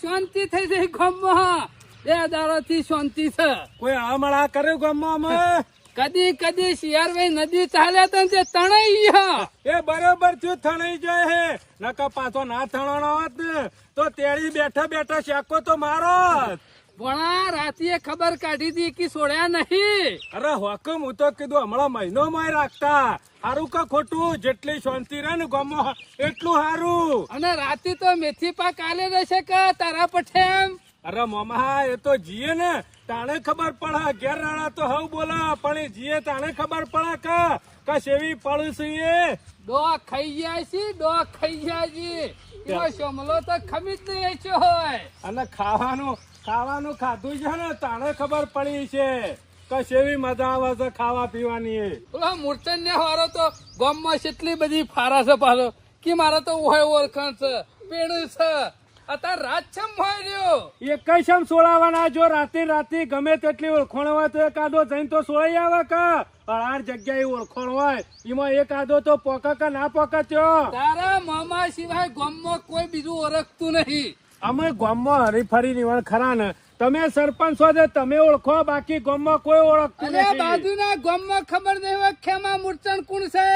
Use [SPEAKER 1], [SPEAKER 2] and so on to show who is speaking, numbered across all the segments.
[SPEAKER 1] શાંતિ થઈ જઈ ગામમાં. 2 દાડાથી શાંતિ છે.
[SPEAKER 2] કોઈ હમણાં કર્યું ગામમાં અમે
[SPEAKER 1] કદી શિયારભાઈ નદી ચાલ્યા હતા ને તે તણાઈ ગયા.
[SPEAKER 2] એ બરોબર થયું થણાઈ જાય હે નકા પાછો ના થણાનો હોત ને તો તેડી બેઠા બેઠા શેકો તો મારો
[SPEAKER 1] ભણા રાતીએ ખબર કાઢી હતી કે છોડ્યા નહીં.
[SPEAKER 2] અરે હુકમ હું તો કીધું હમણાં મહિનો માં રાખતા હારું કે ખોટું જેટલી શાંતિ રહે ને ગામમાં એટલું હારું.
[SPEAKER 1] અને રાતે તો મેથી પાક આલે રહેશે કે તારા પઠેમ.
[SPEAKER 2] અરે મામા એ તો જીએ ને તાણે ખબર પડે. ઘેર રાણા તો હવ બોલા પણ એ જીએ તાણે ખબર પડે કે સેવી પડું છું એ
[SPEAKER 1] ડો ખાઈ ગયા છે, ડો ખાઈ ગયા છે. એમાં શમલો તો ખમી જ નહીં વેચ્યો હોય.
[SPEAKER 2] અને ખાવાનું ખાધું છે ને તાણે ખબર પડી છે કે સેવી મજા આવે છે ખાવા પીવાની.
[SPEAKER 1] પેલા મૂર્છન ને વાળો તો ગામમાં કેટલી બધી ફારા છે પાછો કે મારા તો હોય ઓળખાણ છે, પેણ છે. અત્યારે રાત છમ હોય રહ્યો
[SPEAKER 2] એ કઈ શમ સોળાવાના. જો રાતે ગમે તેટલી ઓળખોણ હોય તો એકાદો જઈને તો સોળાઈ આવે કે 18 જગ્યાએ ઓળખોણ હોય એમાં એકાદો તો પોકા કે ના પોકા ત્યો.
[SPEAKER 1] તારા મામા સિવાય ગામમાં કોઈ બીજું ઓળખતું નહીં.
[SPEAKER 2] અમે ગામમાં હરીફરી નિવણ ખરા ને તમે સરપંચ છો ને તમે ઓળખો બાકી ગામમાં કોઈ ઓળખતું
[SPEAKER 1] અને
[SPEAKER 2] નથી.
[SPEAKER 1] બાજુના ગામમાં ખબર નહીં હોય ખેમા મૂર્છન કોણ છે.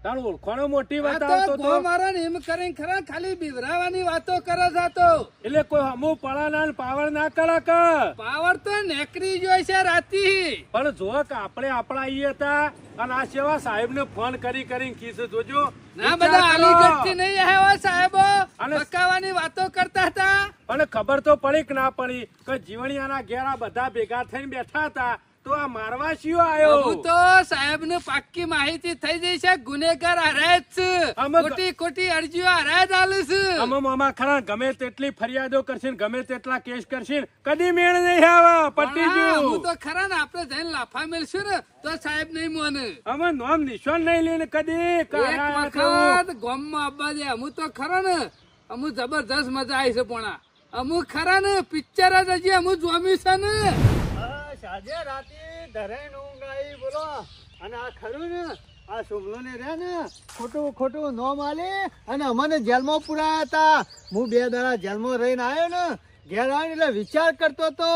[SPEAKER 2] તારું ઓળખોણો મોટી
[SPEAKER 1] આ
[SPEAKER 2] વાત
[SPEAKER 1] તો
[SPEAKER 2] આવતો તો
[SPEAKER 1] ગોમારા ને એમ કરીને ખરા ખાલી બિવરાવાની વાતો કરે છે. તો
[SPEAKER 2] એટલે કોઈ હમું પડાના ને પાવર ના કરે કે
[SPEAKER 1] પાવર તો નેકરી જોઈ છે રાતી.
[SPEAKER 2] પણ જો કે આપણે આપણા ઈ હતા અને આ સેવા સાહેબ ને ફોન કરીને કીધું જોજો
[SPEAKER 1] ના બધા અલીગઢ થી નહીં આવ્યા સાહેબો
[SPEAKER 2] અને
[SPEAKER 1] પકાવાની વાતો કરતા હતા.
[SPEAKER 2] અને ખબર તો પડી કે ના પડી કે જીવણિયાના ઘેરા બધા ભેગા થઈને બેઠા હતા તો આ મારવા શિયો આવ્યો.
[SPEAKER 1] હું તો સાહેબ ને પાક્કી માહિતી થઈ જઈ છે. ગુનેગાર હારે જ છે. ખોટી અરજીઓ હારે જ આલું છું.
[SPEAKER 2] અમે મામા ખરા ગમે તેટલી ફરિયાદો કરશે ગમે તેટલા કેસ કરશે કદી મેળ નહીં આવે. પટી ગયું.
[SPEAKER 1] હું તો ખરા ને આપડે જઈને લાફા મેળશું ને તો સાહેબ નહીં મોને.
[SPEAKER 2] અમે નોમ નિશાન નહીં લઈને કદી
[SPEAKER 1] એક વખત ગામમાં આવવા દે. અમુ તો ખરા ને અમુ જબરદસ્ત મજા આવી છે. પણ અમુ ખરા ને પિક્ચર જ હજી અમુ જોમ્યું છે ને.
[SPEAKER 3] આજે રાતે ધરાઈને ઊંઘ આવી બોલો. અને આ ખરું ને આ સોમલો ને રે ને ખોટું નોમ આલે અને અમને જેલમાં પુરાયા હતા. હું 2 દાડા જેલમાં રહીને આવ્યો ને ઘેર આવીને એટલે વિચાર કરતો હતો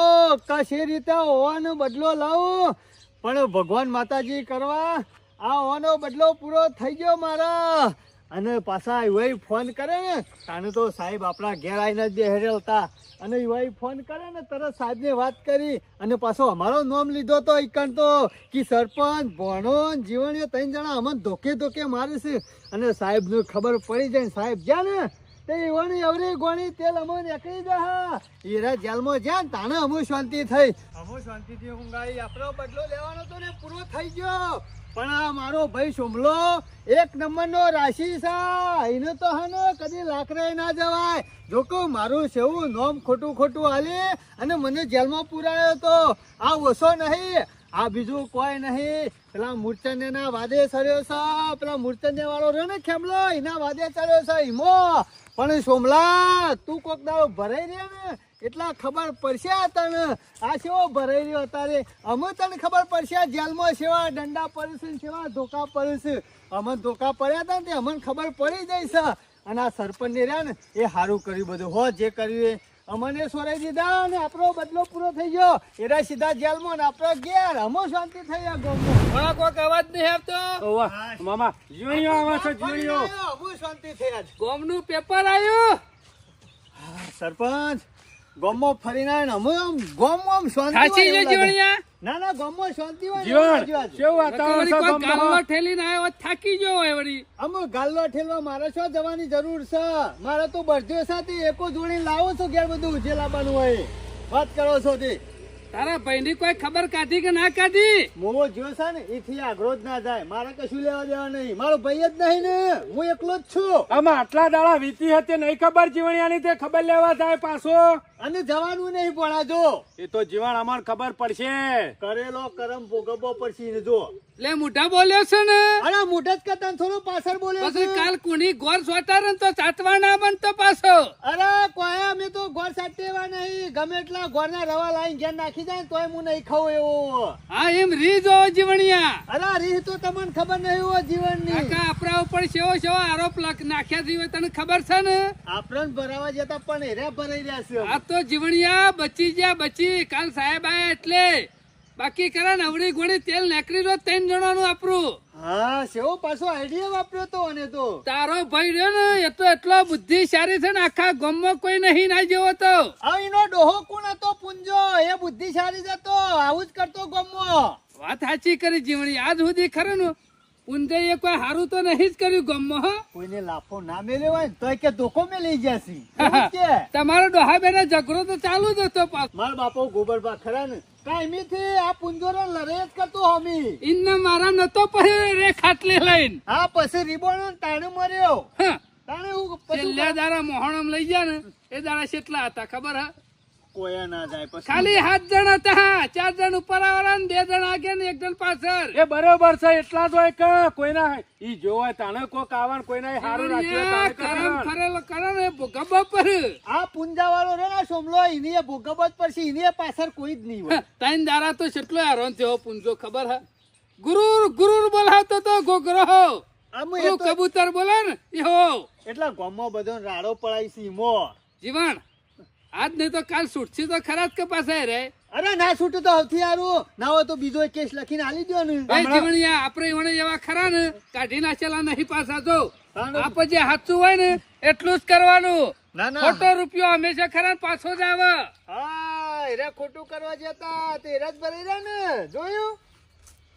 [SPEAKER 3] કે શી રીતે હોવાનો બદલો લાવું. પણ ભગવાન માતાજી કરવા આ હોવાનો બદલો પૂરો થઈ ગયો મારા. અને પાછા યુવાઈ ફોન કરે ને તાને તો સાહેબ આપણા ઘેર આવીને જ બેહેરેલ હતા. અને યુવાઈ ફોન કરે ને તરત સાહેબને વાત કરી અને પાછો અમારો નામ લીધો તો ઈકણ તો કે સરપંચ ભણો જીવણીઓ 3 જણા અમને ધોકે મારે છે. અને સાહેબને ખબર પડી જાય સાહેબ જ્યાં ને તે યુવાની અવરી ગોણી તેલ અમને નીકળી જાય. એરા જેલમાં જ્યાં ને તાણે અમુ શાંતિ થઈ. અમુ શાંતિથી ઊંઘાઈ આપણો બદલો લેવાનો તો ને પૂરો થઈ ગયો. પણ આ મારો ભાઈ સોમલો 1 નંબરનો રાશિ છે. એને તો હને કદી લાકડે ના જવાય. જો કહું મારું સેવું નોમ ખોટું હાલી અને મને જેલમાં પુરાયો તો આ ઓછો નહીં. આ બીજું કોઈ નહીં. પેલા મૂર્ચને ના વાદે ચડ્યો છે. પેલા મૂર્ચને વાળો રહ્યો ને ખેમલો એના વાદે ચડ્યો છે ઈમો. પણ સોમલા તું કોક દાડો ભરાઈ રહ્યો ને એટલા ખબર પડશે તને આ સેવો ભરાઈ રહ્યો અત્યારે. અમે તને ખબર પડશે જેલમાં સેવા દંડા પડે છે સેવા ધોકા પડે છે. અમને ધોકા પડ્યા હતા ને તે અમને ખબર પડી જાય છે. અને આ સરપંચ ને રહ્યા ને એ સારું કર્યું બધું હો જે કર્યું એ અમને સોરાઈ દીધા અને આપણો બદલો પૂરો થઈ ગયો. એરા સીધા જેલમાં ને આપણો ઘેર અમો શાંતિ થઈ ગયા ગામમાં.
[SPEAKER 1] કોઈક અવાજ નહીં આવતો.
[SPEAKER 2] મામા જીવણીઓ આવે છે જીવણીઓ.
[SPEAKER 3] અમો શાંતિ થઈ આજ.
[SPEAKER 1] ગામનું પેપર આવ્યું.
[SPEAKER 3] સરપંચ ગામમાં ફરીને આવીને અમે આમ ગામમાં શાંતિ
[SPEAKER 1] ખાસી
[SPEAKER 3] હોય
[SPEAKER 1] જો
[SPEAKER 3] એવું લાગે.
[SPEAKER 1] જીવણિયા.
[SPEAKER 3] ના ગામમાં શાંતિ હોય ને
[SPEAKER 2] જીવણ
[SPEAKER 3] એવું લાગ્યું આજે.
[SPEAKER 2] કેવું વાતાવરણ છે
[SPEAKER 1] કોઈ ગામમાં
[SPEAKER 2] ગામમાં?
[SPEAKER 1] ઠેલીને આવ્યો થાકી ગયો હોય વળી.
[SPEAKER 3] અમે ગાલ્લો ઠેલવા મારે શું જવાની જરૂર છે. મારે તો બરજો સાથે એકો જોડી લાવો છો ઘેર બધું જે લાવવાનું હોય વાત કરો છો તે.
[SPEAKER 1] તારા ભાઈની કોઈ ખબર કાઢી કે ના કાઢી?
[SPEAKER 3] મોવો જ્યો છે ને એથી આગળ જ ના જાય. મારે કશું લેવા દેવા નહીં. મારો ભાઈ જ નહીં ને હું એકલો જ છું.
[SPEAKER 2] આમાં આટલા દાડા વીતી હતી નહીં ખબર જીવણિયાની તે ખબર લેવા જાય પાછો.
[SPEAKER 3] અને જવાનું નહીં ભણા જો
[SPEAKER 2] એ તો જીવન અમાર ખબર પડશે.
[SPEAKER 3] કરેલો કરમ ભોગવવો પડશે ને જો.
[SPEAKER 1] એટલે મોઢા બોલ્યો છે ને
[SPEAKER 3] અરે મોઢે જ કરતા ને થોડું પાછળ બોલ્યો
[SPEAKER 1] પછી
[SPEAKER 3] છે.
[SPEAKER 1] કાલ કુણી ગોર સોટારે ને તો ચાટવા ના બનતો પાછો.
[SPEAKER 3] અરે કોઈ અમે તો ગોળ સાટેવા નહીં, ગમે એટલા ગોળના રવા લાઈન ઘેર નાખી જાય ને તોય હું નહીં ખાઉં એવો.
[SPEAKER 1] હા એમ રી જો જીવણિયા.
[SPEAKER 3] અરે રીહ તો તમને ખબર નહીં હો જીવનની.
[SPEAKER 1] કાકા આપણા ઉપર સેવો સેવો આરોપ નાખ્યા જીવે તને ખબર છે ને.
[SPEAKER 3] આપણને ભરાવા જતા પણ હેરા ભરાઈ રહ્યા છે.
[SPEAKER 1] આ તો જીવણિયા બચી ગયા બચી. કાલ સાહેબ આયા એટલે બાકી કરા નવડી ગોળી તેલ નાખી દો 3 જણાનું આપરું.
[SPEAKER 3] હા સેવો પાછો આઈડિયા વાપર્યો તો અને તો
[SPEAKER 1] તારો ભાઈ રહ્યો ને એ તો એટલો બુદ્ધિશાળી છે ને આખા ગામમાં કોઈ નહીં ના જેવો તો.
[SPEAKER 3] આ એનો ડોહો કોણ હતો પુંજો, એ બુદ્ધિશાળી જ હતો, આવું જ કરતો ગામમાં.
[SPEAKER 1] વાત સાચી કરી જીવણી. આજ સુધી ખરું ને ઊંધે એ કોઈ હારું તો નહીં જ કર્યું ગામમાં. હો
[SPEAKER 3] કોઈને લાફો ના મેલ્યો હોય ને તોય કે ધોકો મે લઈ જશે. એવું કે
[SPEAKER 1] તમારો ડોહા બેનો ઝઘડો તો ચાલુ જ હતો પાછો.
[SPEAKER 3] મારા બાપો ગોબરબા ખરા ને કાયમીથી આ પુંજોરો લડે જ કરતો હમી.
[SPEAKER 1] ઇન્ને મારા નતો પહેર્યો રે ખાટલે લઈને.
[SPEAKER 3] હા પછી રીબોનો તાણે મર્યો.
[SPEAKER 1] હા,
[SPEAKER 3] તાણે હું પછી
[SPEAKER 1] છેલ્લા દાડા મોહણમ લઈ ગયા ને એ દાડા કેટલા હતા ખબર? હા
[SPEAKER 3] કોયા ના જાય પછી
[SPEAKER 1] ખાલી 7 જણ હતા. 4 જણ ઉપર આવવાના ને 2 જણ આગળ ને 1 જણ પાછળ.
[SPEAKER 2] એ બરોબર છે. એટલા જ હોય કે કોઈના ઈ જોવાય તાણે કોક આવા ને કોઈના હારું રાખ્યું હોય તાણે
[SPEAKER 1] કરમ
[SPEAKER 2] કરવાનું.
[SPEAKER 1] કરેલો કરે ને ગબ્બા પર.
[SPEAKER 3] આ પુંજા વાળો રે ને સોમલો એની ભોગવત પડશે, એની પાછળ કોઈ જ નહીં હોય.
[SPEAKER 1] 3 દાડા તો કેટલો હેરાન થયો પૂંજો ખબર? હા ગુરુર ગુરુર બોલાવતો તો ગોગરો.
[SPEAKER 3] આમ એ
[SPEAKER 1] પેલું
[SPEAKER 3] તો
[SPEAKER 1] કબૂતર બોલે ને ઈહો.
[SPEAKER 3] એટલા ગામમાં બધો રાડો પડાય છે ઈમો.
[SPEAKER 1] જીવણ આજ નહીં તો કાલ છૂટશે તો ખરા જ કે પાસે રે.
[SPEAKER 3] અરે ના છૂટું તો સૌથી સારું, ના હોય તો બીજો કેસ લખીને આલી દો ને.
[SPEAKER 1] એ જીવણિયા આપણે વણે એવા ખરા ને કાઢી નાખેલા નહીં પાછા. જો આપણે જે સાચું હોય ને એટલું જ કરવાનું.
[SPEAKER 3] ના ના
[SPEAKER 1] ખોટો રૂપિયો હંમેશા ખરા પાછો જ આવે.
[SPEAKER 3] હા એરે ખોટું કરવા જતા તેરા જ ભરાઈ રહ્યા ને. જોયું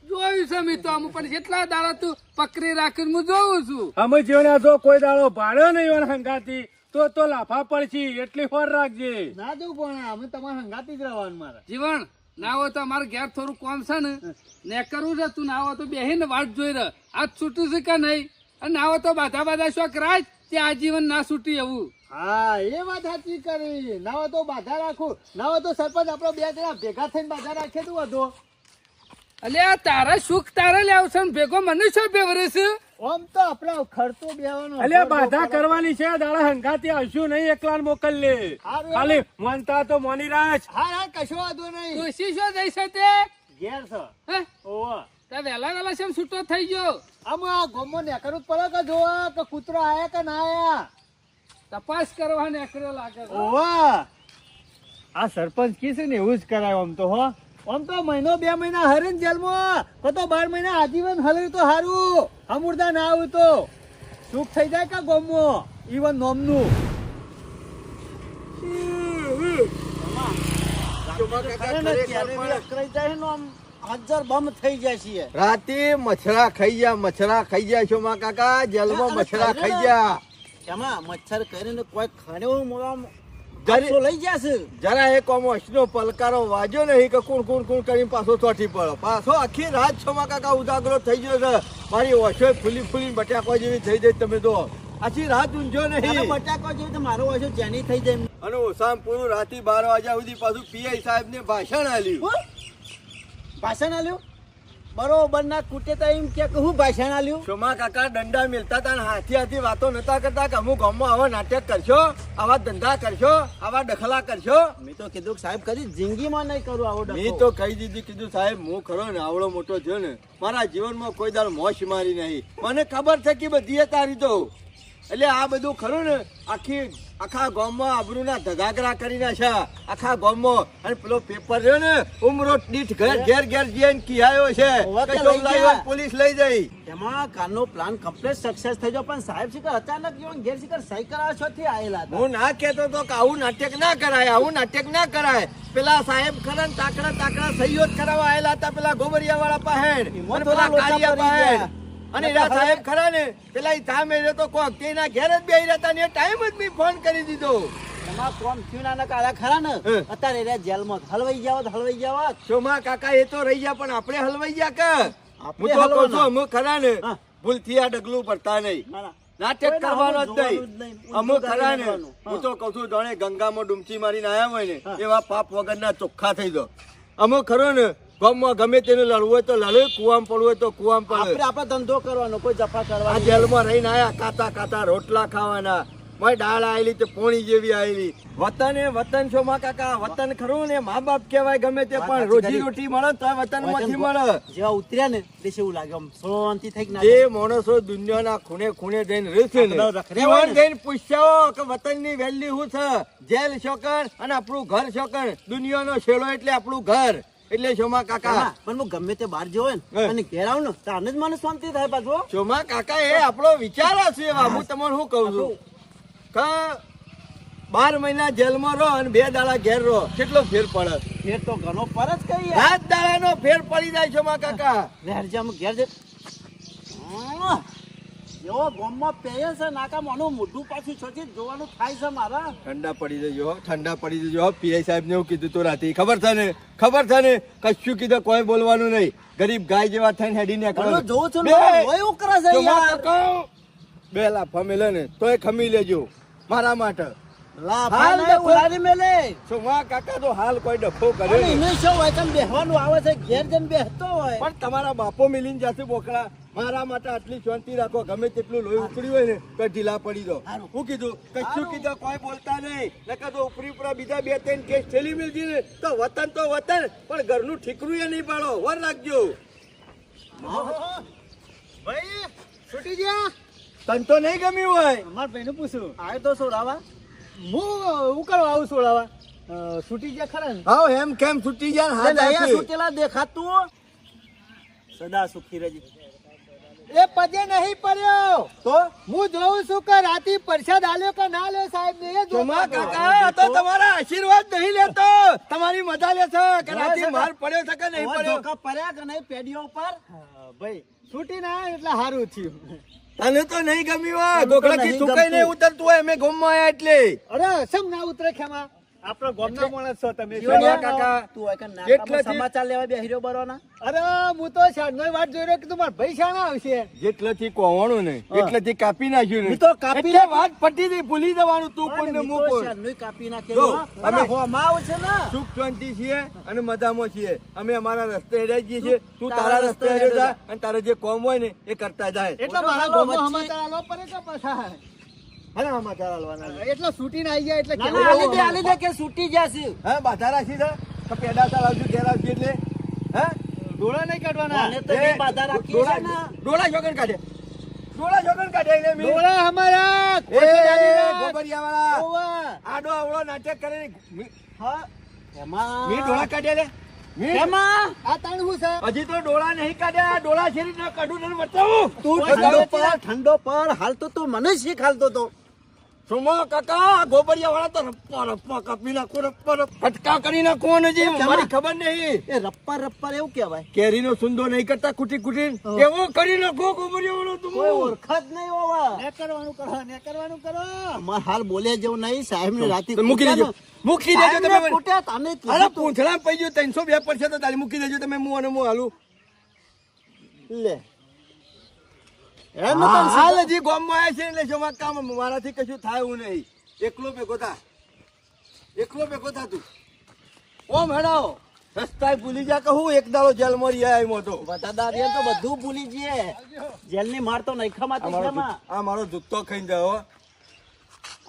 [SPEAKER 1] જોયું છે મેં તો અમુક પણ જેટલા દાડા તું પકડી રાખીને હું જોઉં છું.
[SPEAKER 2] અમે જીવને જો કોઈ દાડો ભાડ્યો નહીં હોય હંગાતી તો લાફા પડશે. એટલી ખોર રાખજે.
[SPEAKER 3] ના દઉં પણ અમે તમારે હંગાતી જ રહેવાનું મારે.
[SPEAKER 1] જીવણ ના હોય તો અમારે ઘેર થોડું કામ છે ને કરવું છે. તું ના હોય તો બેહીને વાટ જોઈ રહ. આજ છૂટું છે કે નહીં? અને ના હોય તો બાધા શોખ રાખ તે આજીવન ના છૂટી એવું.
[SPEAKER 3] હા એ વાત સાચી કરી. ના હોય તો બાધા રાખું, ના હોય તો સરપંચ આપડે 2 જણા ભેગા થઈને બાધા રાખીએ તું હતો.
[SPEAKER 1] એટલે આ તારા સુખ તારે લેવશે ને ભેગો મને શું ફેવરે છે?
[SPEAKER 3] આમ તો આપડે ખર્ચો બેવાનો
[SPEAKER 2] અલ્યા બાધા કરવાની છે. દાડા હંગાતી આવશું નહીં. એકલા મોકલ લે.
[SPEAKER 3] હારું.
[SPEAKER 2] ખાલી મોનતા તો મોની રાખ.
[SPEAKER 3] હા હા કશો વાંધો નહીં.
[SPEAKER 1] ડોશી શું જઈશે તે?
[SPEAKER 3] ઘેર છે
[SPEAKER 1] હે?
[SPEAKER 3] ઓવા
[SPEAKER 1] તે વહેલા શેમ છૂટો થઈ ગયો?
[SPEAKER 3] આમ આ ગોમો નેકરું જ પડે કે જોવા કે કૂતરો આયા કે ના આયા.
[SPEAKER 1] તપાસ કરવા નીકળ્યો લાગે છે.
[SPEAKER 3] ઓવા આ સરપંચ કી છે ને એવું જ કરાય આમ તો. હો આમ તો મહિનો 2 મહિના હરીને જેલમાં તો 12 મહિના આજીવન હરી તો હારું. અમુરદા ના આવું તો સુખ થઈ જાય કે ગોમો ઈવન નોમનું.
[SPEAKER 4] રાતે મચ્છરા ખાઈ ગયા છો માં કાકા. જેલમાં મચ્છરા ખાઈ ગયા.
[SPEAKER 5] એમાં મચ્છર કરીને કોઈ ખાણ્યો મોળામાં
[SPEAKER 4] જરી-
[SPEAKER 5] લઈ જશે.
[SPEAKER 4] જરા એક નો પલકારો વાજો નહીં કે કુણ કુણ કુણ કરીને પાછો ચોટી પડો. પાછો આખી રાત છો માં કાકા ઉજાગરો થઈ ગયો છે. મારી ઓછો ફૂલી બટાકો જેવી થઈ જાય. તમે તો આખી રાત ઊંઝો નહીં.
[SPEAKER 5] બટાકો જેવું તો મારો વાસો જેની થઈ જાય.
[SPEAKER 4] અને ઓસામ પૂરું રાતે 12 વાગ્યા સુધી પાછું પીઆઈ સાહેબ ને ભાષણ આલ્યું.
[SPEAKER 5] ભાષણ આલ્યું બરોબર ના કૂટે તો એમ કે હું ભાષણ આલ્યું.
[SPEAKER 4] શોમા કાકા દંડા મિલતા હતા ને હાથી વાતો નતા કરતા કે અમુક ગામમાં આવા નાટક કરશો, આવા ધંધા કરશો, આવા દખલા કરશો.
[SPEAKER 5] મેં તો કીધું કે સાહેબ કદી જિંદગીમાં નહીં કરું આવો ડખો.
[SPEAKER 4] મેં તો કહી દીધી, કીધું સાહેબ હું ખરો ને આવડો મોટો થયો ને મારા જીવનમાં કોઈ દાળ મોશ મારી નહીં. મને ખબર છે કે બધી તારી તો એટલે આ બધું ખરું ને આખા ગામમાં આબરૂના ધગાગરા કરી નાખ્યા આખા ગામમાં. અને પેલો પેપર રહ્યો ને ઉમરો દીઠ ઘેર જઈને કિહાયો છે કે ચોમલાઈઓ પોલીસ લઈ જઈ.
[SPEAKER 5] એમાં કારનો પ્લાન કમ્પ્લીટ સક્સેસ થઈ ગયો. પણ સાહેબ શિખર અચાનક જેવો ઘેર શિખર સહી કરાવવા છોથી આયેલા હતા.
[SPEAKER 4] હું ના કેતો તો કે આવું નાટક ના કરાય, આવું નાટક ના કરાય. પેલા સાહેબ ખરા ને તાકડા સહીઓ જ કરાવવા આયેલા હતા પેલા ગોબરિયા વાળા પાસે
[SPEAKER 5] એમાં
[SPEAKER 4] અને પેલા
[SPEAKER 5] થોડા લોચા
[SPEAKER 4] કાલિયા
[SPEAKER 5] પડી
[SPEAKER 4] પાસે.
[SPEAKER 5] ગયા.
[SPEAKER 4] અને એના સાહેબ ખરા ને પેલા ઈ ધામે રહ્યો તો કોક તેના ઘેર જ બેહી રહેતા ને એ ટાઈમ જ મેં ફોન કરી દીધો.
[SPEAKER 5] એમાં કોમ થયું ના કાળા ખરા ને
[SPEAKER 4] હે.
[SPEAKER 5] અત્યારે રહ્યા જેલમાં હલવાઈ જાવ.
[SPEAKER 4] શોમા કાકા એ તો રહી ગયા પણ આપણે હલવાઈ ગયા કે
[SPEAKER 5] આપણે
[SPEAKER 4] હું તો કહું છું
[SPEAKER 5] હલવાના.
[SPEAKER 4] અમે ખરા ને
[SPEAKER 5] હા.
[SPEAKER 4] ભૂલથી આ ડગલું પડતા નહીં.
[SPEAKER 5] ના, ના.
[SPEAKER 4] નાટક કરવાનો જ
[SPEAKER 5] જોવાનું જ
[SPEAKER 4] નહીં.
[SPEAKER 5] નહીં.
[SPEAKER 4] અમુક ખરા ને
[SPEAKER 5] જોવાનું.
[SPEAKER 4] હું તો કઉ છું જાણે ગંગામાં ડૂમચી મારીને આયા હોય ને એવા પાપ વગરના ચોખ્ખા થઈ જાઓ. અમુક ખરો ને ગામમાં ગમે તેને લડવું હોય તો લડે, કુવામાં પડવું હોય તો કુવામાં પડે.
[SPEAKER 5] આપણે આપણો ધંધો કરવાનો, કોઈ જફા
[SPEAKER 4] આ
[SPEAKER 5] કરવાની
[SPEAKER 4] જેલમાં રહીને આયા કાતા કાતા રોટલા ખાવાના, મારી દાળ આવેલી તે પોણી જેવી આવેલી. વતન એ વતન છો માં કાકા, વતન ખરું ને મા બાપ કહેવાય ગમે તે, પણ રોજી રોટી મળે તો વતન માંથી મળે.
[SPEAKER 5] જેવા ઉતર્યા ને એટલે એવું લાગે આમ શાંતિ થઈ ના
[SPEAKER 4] જે માણસો દુનિયાના ખૂણે ખૂણે જઈને રહે છે ને,
[SPEAKER 5] આપણે રખડ્યા હોય ને.
[SPEAKER 4] જીવન જઈને પૂછ્યો કે વતનની વેલ્યુ શું છે. જેલ શોકણ અને આપણું ઘર શોકણ. દુનિયાનો શેલો એટલે આપણું ઘર. એટલે શોમા કાકા,
[SPEAKER 5] પણ હું ગમે તે બહાર જયો હોય ને અને ઘેર આવું ને તાને જ મને શાંતિ થાય પાછો.
[SPEAKER 4] શોમા કાકા એ આપણો વિચાર છે એવા. હું તમને શું કહું છું કે 12 મહિના જેલમાં રહો અને 2 દાડા ઘેર રહો, કેટલો ફેર પડે?
[SPEAKER 5] ફેર તો ઘણો પર જ કઈ
[SPEAKER 4] રાત દાડાનો ફેર પડી જાય શોમા કાકા.
[SPEAKER 5] ઘેર જે જેવો ગોમમાં પહેરે છે નાકા મોનું મોઢું પાછું છોચી જોવાનું થાય છે મારા.
[SPEAKER 4] ઠંડા પડી જજો, ઠંડા પડી જજો. પીઆઈ સાહેબ ને એવું કીધું તો રાતે, ખબર છે ને? ખબર છે ને? કશું કીધું કોઈ બોલવાનું નહીં. ગરીબ ગાય જેવા થઈને હેડી ને
[SPEAKER 5] પણ જોઉં છું ને મારો એવું કરે છે યાર.
[SPEAKER 4] 2 લાફા મેલે ને તોય ખમી લેજો મારા માટે.
[SPEAKER 5] લાફા
[SPEAKER 4] હાલ
[SPEAKER 5] નહીં,
[SPEAKER 4] ડખો.
[SPEAKER 5] ઉલારી મેલે.
[SPEAKER 4] શોમા કાકા તો હાલ કોઈ ડખો
[SPEAKER 5] અને
[SPEAKER 4] કર્યો નહીં.
[SPEAKER 5] એને શું હોય કેમ બેહવાનું આવે છે, ઘેર જઈને બેસતો હોય.
[SPEAKER 4] પણ તમારા બાપો મિલીને જશે બોકડા. મારા માટે આટલી શાંતિ રાખો. ગમે તેટલું લોહી ઉપડ્યું હોય ને તો ઢીલા પડી દો.
[SPEAKER 5] હારું.
[SPEAKER 4] હું કીધું કશું કીધું કોઈ બોલતા નહીં. નકર તો ઉપરી ઉપરા બીજા 2-3 કેસ ઠેલી મિલજી ને તો વતન પણ ઘરનું ઠીકરું એ નહીં પાડો. વર રાખજો.
[SPEAKER 3] ભાઈ છૂટી ગયા.
[SPEAKER 4] તન તો નહીં ગમ્યું હોય.
[SPEAKER 3] અમારા ભાઈને પૂછું,
[SPEAKER 5] આવે તો શું રાવા?
[SPEAKER 3] હું કરવા આવું છોડાવા? છૂટી ગયા ખરા ને?
[SPEAKER 4] હાવ એમ કેમ છૂટી જાય હાથ
[SPEAKER 5] અહીંયા
[SPEAKER 4] આપી.
[SPEAKER 5] સુટેલા દેખાતું સદા સુખી રહેજે.
[SPEAKER 3] એ પજે નહીં પડ્યો
[SPEAKER 4] તો
[SPEAKER 3] હું જોઉં છું કે રાતે પ્રસાદ આલ્યો કે ના લ્યો સાહેબ ને એ
[SPEAKER 4] શોમા કાકા આ તો તમારા આશીર્વાદ નહીં લેતો, તમારી મજા લેશે કે રાતે માર પડ્યો છે કે નહીં
[SPEAKER 5] ઓય
[SPEAKER 4] પડ્યો.
[SPEAKER 5] ધોકા પડ્યા કે નહીં પેડીઓ ઉપર?
[SPEAKER 3] ભાઈ છૂટી ના આવે એટલે સારું થયું.
[SPEAKER 4] તને તો નહીં ગમ્યું હોય.
[SPEAKER 5] તને તો
[SPEAKER 4] ગોખલાથી
[SPEAKER 5] નહીં
[SPEAKER 4] ચૂકાઈ નહીં
[SPEAKER 5] ગમતું.
[SPEAKER 4] ઉતરતું હોય. અમે ગામમાં આયા એટલે
[SPEAKER 3] અરે સમ ના ઉતરે ખેમાં આપણો ગામના માણસ છો તમે.
[SPEAKER 4] શોમા કાકા
[SPEAKER 5] તું હોય કે નાકામાં
[SPEAKER 4] કેટલેથી-
[SPEAKER 5] સમાચાર લેવા બે હીરો બરોના?
[SPEAKER 3] અરે હું તો શાળનો વાત જોઈ રહ્યો કે તું મારા ભાઈ શાળા આવશે.
[SPEAKER 4] જેટલેથી કોવાનું ને એટલેથી કાપી નાખ્યું ને
[SPEAKER 5] ઈ તો કાપી
[SPEAKER 4] એટલે
[SPEAKER 5] નાખ્યું.
[SPEAKER 4] વાત પટી ગઈ. ભૂલી જવાનું તું કોણ ને હું કોણ.
[SPEAKER 5] શાનનું કાપી નાખે.
[SPEAKER 4] જો,
[SPEAKER 5] અરે
[SPEAKER 4] અમે-
[SPEAKER 5] હોમાં આવું છે ને.
[SPEAKER 4] સુખ શાંતિ છીએ અને મજામાં છીએ. અમે અમારા રસ્તે હેડાઈ જઈએ છીએ. તું
[SPEAKER 5] તારા
[SPEAKER 4] તારા
[SPEAKER 5] રસ્તે
[SPEAKER 4] રસ્તે હેડ્યો
[SPEAKER 5] હેડ્યો
[SPEAKER 4] જા અને તારે જે કોમ હોય ને એ કરતા જાય.
[SPEAKER 3] એટલે
[SPEAKER 5] ઓછો
[SPEAKER 3] મારા
[SPEAKER 5] ચાલો
[SPEAKER 3] ગામમાં
[SPEAKER 5] વચ્ચે.
[SPEAKER 3] સમાચાર આલવા પડે કે પાછા?
[SPEAKER 4] હને સમાચાર આલવાના.
[SPEAKER 3] એટલે છૂટીને આવી જાય એટલે
[SPEAKER 5] ના,
[SPEAKER 3] કેવું
[SPEAKER 5] ના, આલી દે,
[SPEAKER 3] હોય?
[SPEAKER 5] આલી દે કે છૂટી જશે.
[SPEAKER 4] હા બાધા રાખી દે તો પેડા ચાલ આવજો ઘેર આવજો એટલે હા
[SPEAKER 3] ડોળા નહીં કાઢવાના.
[SPEAKER 5] આને તો બી બાધા રાખીએ છે ને.
[SPEAKER 4] ડોળા જોગન કાઢે. ડોળા જોગન કાઢે એટલે મી
[SPEAKER 3] ડોળા અમારા
[SPEAKER 4] એ
[SPEAKER 3] ખોટી દાદી રાત.
[SPEAKER 4] ગોબરિયાવાળા
[SPEAKER 3] ઓવા.
[SPEAKER 4] આડો અવળો નાટક કરે ને.
[SPEAKER 5] હા. એમાં-
[SPEAKER 4] મી ડોળા કાઢે લે મી
[SPEAKER 5] એમાં
[SPEAKER 3] આ તાણ શું છે?
[SPEAKER 4] હજી તો ડોળા નહીં કાઢ્યા. ડોળા શેરી ના કાઢું તને બતાવું.
[SPEAKER 5] તું ઠંડો પર હાલ તો તું મને શીખ હાલતો તો.
[SPEAKER 4] સુમો કાકા ગોબરિયા વાળા તો રપ્પા કાપી નાખો રપ્પા ફટકા કરી નાખો ને જે મારી ખબર નહીં.
[SPEAKER 5] એ રપ્પર એવું કહેવાય.
[SPEAKER 4] કેરીનો સુંદો નહીં કરતા કુટી કુટી એવો કરી નાખો ગોબરિયા વાળો તું.
[SPEAKER 5] કોઈ ઓળખ જ નહીં હોવા.
[SPEAKER 3] ને કરવાનું કરો ને કરવાનું કરો.
[SPEAKER 5] અમાર હાલ બોલ્યા જેવું નહીં. સાહેબ ને રાતે
[SPEAKER 4] તો મૂકી દેજો. મૂકી દેજો તમે મને.
[SPEAKER 5] કૂટ્યા તને
[SPEAKER 4] અરે
[SPEAKER 5] કીધું તું.
[SPEAKER 4] પૂંછડા પડી ગયો 302 પડશે તો તારી મૂકી દેજો તમે. હું અને હું હાલું.
[SPEAKER 5] લે એમ નતો ને
[SPEAKER 4] હાલ હજી ગામમાં આવ્યા છે એટલે શોમાં કામ મારાથી કશું થાય એવું નહીં. એકલો ભેગો થા. એકલો ભેગો થા તું. ઓમ હેડાઓ રસ્તા ભૂલી જા કહું એક દાડો જેલમાં રહી આવ્યો તો.
[SPEAKER 5] દાદા તો બધું ભૂલી જઈએ. જેલની માર તો નહીં ખમાતી છે એમાં.
[SPEAKER 4] આ મારો જુત્તો ખાઈને જાઓ.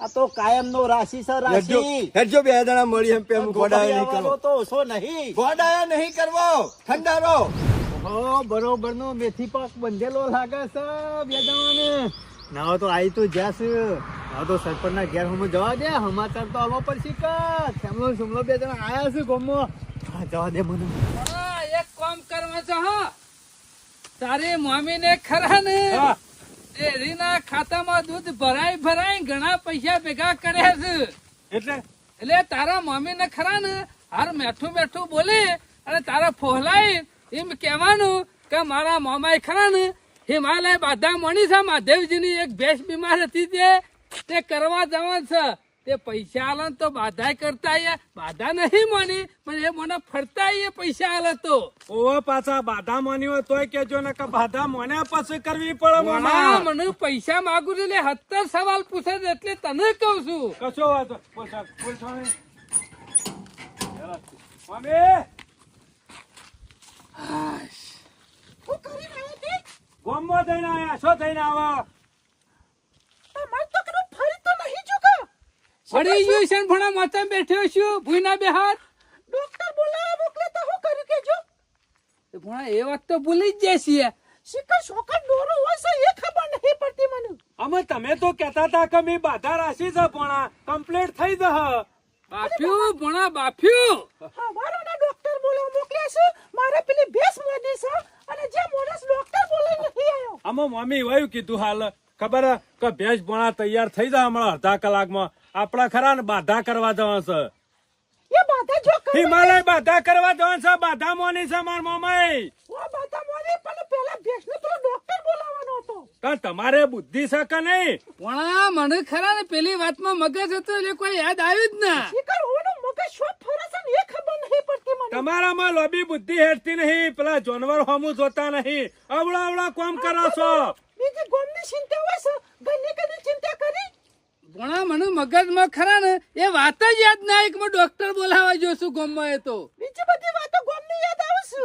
[SPEAKER 5] આ તો કાયમ નો રાશિ છે રાશિ.
[SPEAKER 4] હેડજો 2 જણા મળી એમ પેમ ગોડાયો નહીં
[SPEAKER 5] ગોળિયાવાળો
[SPEAKER 4] કરવો.
[SPEAKER 5] તો ઓછો નહીં.
[SPEAKER 4] ગોડાયો નહીં કરવો. ઠંડા રહો.
[SPEAKER 3] હો બરોબર નો મેથી પાક બંધેલો લાગે છે બે જણાને. ના તો આવી તો જ્યાં છે ના તો સરપંચ ના ઘેર હું જવા દે. સમાચાર તો આલવા પડશે કે સેમલો સુમલો 2 જણા આયા છે ગામમાં. હા, જવા દે મને.
[SPEAKER 1] હા, એક કામ કરવા છે હા તારી મમ્મી ને ખરા ને ડેરીના ખાતામાં દૂધ ભરાય ભરાય ઘણા પૈસા ભેગા કર્યા છે. એટલે તારા મમ્મી ને ખરા ને હાર મેઠું મેઠું બોલે અને તારા ફોહલાય એમ કહેવાનું કે મારા મામાએ ખરા ને હિમાલય બાધા મણી છે મહાદેવજીની એક ભેંસ બીમાર હતી તે કરવા જવાનું છે તે પૈસા આલે ને તો બાધા કરતા આયા બાધા નહીં માની પણ એ મને ફરતા આયા પૈસા આલે તો
[SPEAKER 2] ઓવો પાછા બાધા માની હોય તોય કેજો ને કે બાધા મને પછી કરવી પડે
[SPEAKER 1] મામા
[SPEAKER 2] મામા
[SPEAKER 1] મને પૈસા માંગુ છું એટલે 70 સવાલ પૂછે છે એટલે તને કહું છું
[SPEAKER 2] કશો વાંધો પૂછો ને. મમ્મી ગોમમાં થઈને આયા શું થઈને આવો
[SPEAKER 1] ફરી ગયું છે ને ભણા માથા બેઠ્યો છું ભૂઈના બે હાથ
[SPEAKER 6] ડોક્ટર બોલાવા મોકલે તો હું કર્યું કેજો
[SPEAKER 1] એ ભણા એ વાત તો ભૂલી જ જઈએ
[SPEAKER 6] શિકર શોકર દોરો હોય છે એ ખબર નહીં પડતી મને
[SPEAKER 2] અમે તમે તો કહેતા હતા કે મેં બાધા રાશી છે પણ કમ્પ્લીટ થઈ જશે
[SPEAKER 1] બાફ્યું ભણા બાફ્યું
[SPEAKER 6] હવારોના ડોક્ટર બોલાવા મોકલ્યા છે મારે પેલી ભેંસ મોદી છે અને જે મોણસ ડોક્ટર બોલાઈ નથી આવ્યો
[SPEAKER 2] આમાં મમ્મી એવું કીધું હાલ ખબર હે કે ભેંસ ભણા તૈયાર થઈ જાય હમણાં અડધા કલાકમાં આપડા ખરા ને બાધા કરવા જવા છે
[SPEAKER 6] એ બાધા જો કરે
[SPEAKER 2] હિમાલય બાધા કરવા જવા છે બાધા મોની છે માર મમ્મી
[SPEAKER 6] ઓ બાધા મોદી પણ પેલા ભેંસનો તો ડોક્ટર બોલાવવાનો હતો
[SPEAKER 2] કે તમારે બુદ્ધિ છે કે નહીં
[SPEAKER 1] ભણા મને ખરા ને પેલી વાતમાં મગજ હતો એટલે કોઈ યાદ આવ્યું જ ના
[SPEAKER 6] શિકર ઓનો મગજ શો ફરે છે ને એ ખબર નહીં પડતી મને
[SPEAKER 2] તમારામાં લોબી બુદ્ધિ હેઠતી નહીં પેલા જાનવર હોમું જોતા નહીં અવળા અવળા કામ કરો છો
[SPEAKER 6] બીજી ગોમની ચિંતા હોય છે ઘરની કદી ચિંતા કરી
[SPEAKER 1] ભણા મને મગજમાં ખરા ને એ વાત જ યાદ ના આવી કે હું ડોક્ટર બોલાવા જોશું ગામમાં એ તો
[SPEAKER 6] બીજી બધી વાતો ગોમની યાદ આવે છે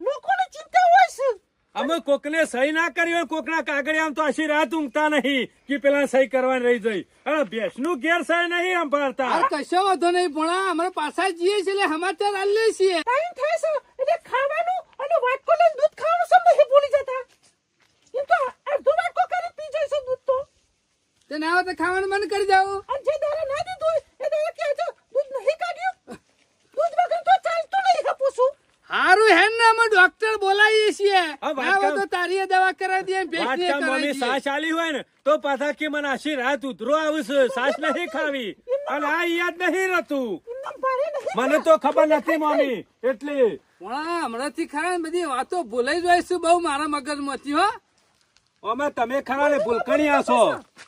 [SPEAKER 6] લોકોને ચિંતા હોય છે
[SPEAKER 2] અમે કોકને સહી ના કરી હોય કોકના કાગળિયામાં તો આશી રાત ઊંઘતા નહીં કે પેલા સહી કરવાની રહી જઈ અને ભેંસનું ઘેર સહી નહીં સંભાળતા
[SPEAKER 1] આ કશો વાંધો નહીં ભણા અમારે પાછા જઈએ છીએ એટલે સમાચાર આલીએ છીએ
[SPEAKER 6] ટાઈમ થાય છે એટલે ખાવાનું અને વાટકો લઈને દૂધ ખાવાનું સબ નહીં ભૂલી જતા એમ તો અડધો વાટકો કરી પી જાય છે દૂધ તો
[SPEAKER 1] તે ના આવે તો ખાવાનું બંધ કરી જાવ
[SPEAKER 6] અને જે દારે ના દીધું હોય એ દારે કહે છે દૂધ નહીં કાઢ્યું દૂધ વગર તો ચાલતું નહીં પૂછું
[SPEAKER 1] હારું હે ને અમે ડોક્ટર બોલાવીએ છીએ
[SPEAKER 2] હા, વાત
[SPEAKER 1] ના હોય
[SPEAKER 2] કામ-
[SPEAKER 1] તો તારી દવા કરાવી દઈએ ભેંસની
[SPEAKER 2] વાટકા
[SPEAKER 1] કરાવી
[SPEAKER 2] મમ્મી
[SPEAKER 1] દઈએ.
[SPEAKER 2] સાસ આલી હોય ને તો પાછા કે મને આશી રાત ઉતરો આવશે સાસ નહીં ખાવી અને આ યાદ નહીં રહેતું
[SPEAKER 6] એમના ભારે નહીં
[SPEAKER 2] મને તો ખબર નથી મમ્મી એટલે
[SPEAKER 1] ભણા હમણાંથી ખરા ને બધી વાતો ભૂલાઈ જાય છે બહુ મારા મગજમાંથી હો
[SPEAKER 2] અમે તમે ખરા ને ભૂલકણિયા છો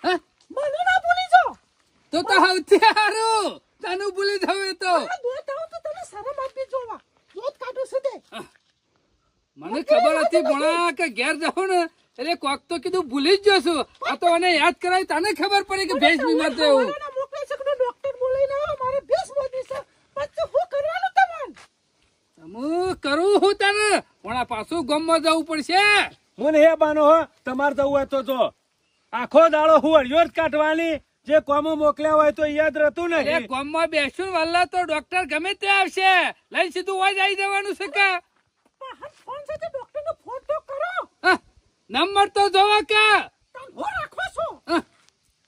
[SPEAKER 1] હે?
[SPEAKER 6] મને ના ભૂલી જાઓ
[SPEAKER 1] તો સૌથી હારું તને ભૂલી જવું એ તો
[SPEAKER 6] આ દૂધ આવું તો તમે શરમ આપી જોવા દૂધ કાઢું છે તે
[SPEAKER 1] મને ખબર હતી ભણા કે ઘેર જાઉં ને એટલે કોક તો કીધું ભૂલી જ જશું આ તો મને યાદ કરાવી તને ખબર પડી કે ભેંસ બીમાર છે એવું
[SPEAKER 6] હવાના મોકલે છે કે ડોક્ટર બોલાઈને આવો મારે ભેંસ મોદી છે પછી શું કરવાનું તમારે
[SPEAKER 1] હું કરું હું તને પણ આ પાછું ગામમાં જવું પડશે
[SPEAKER 2] મને એ બાનો હો તમારે જવું હોય તો જો આખો દાડો હું અડિયો જ કાઢવાની જે કોમો મોકલ્યા હોય તો યાદ રહેતું
[SPEAKER 1] એ
[SPEAKER 2] નહીં
[SPEAKER 1] ગામમાં બેસું વલ્લા તો ડોક્ટર ગમે તે આવશે લઈને સીધું વાજ આવી જવાનું છે કે
[SPEAKER 6] પણ ફોન સાથે ડોક્ટરનો ફોન તો કરો
[SPEAKER 1] હા, નંબર તો જોવો કે
[SPEAKER 6] તમે હું રાખો છો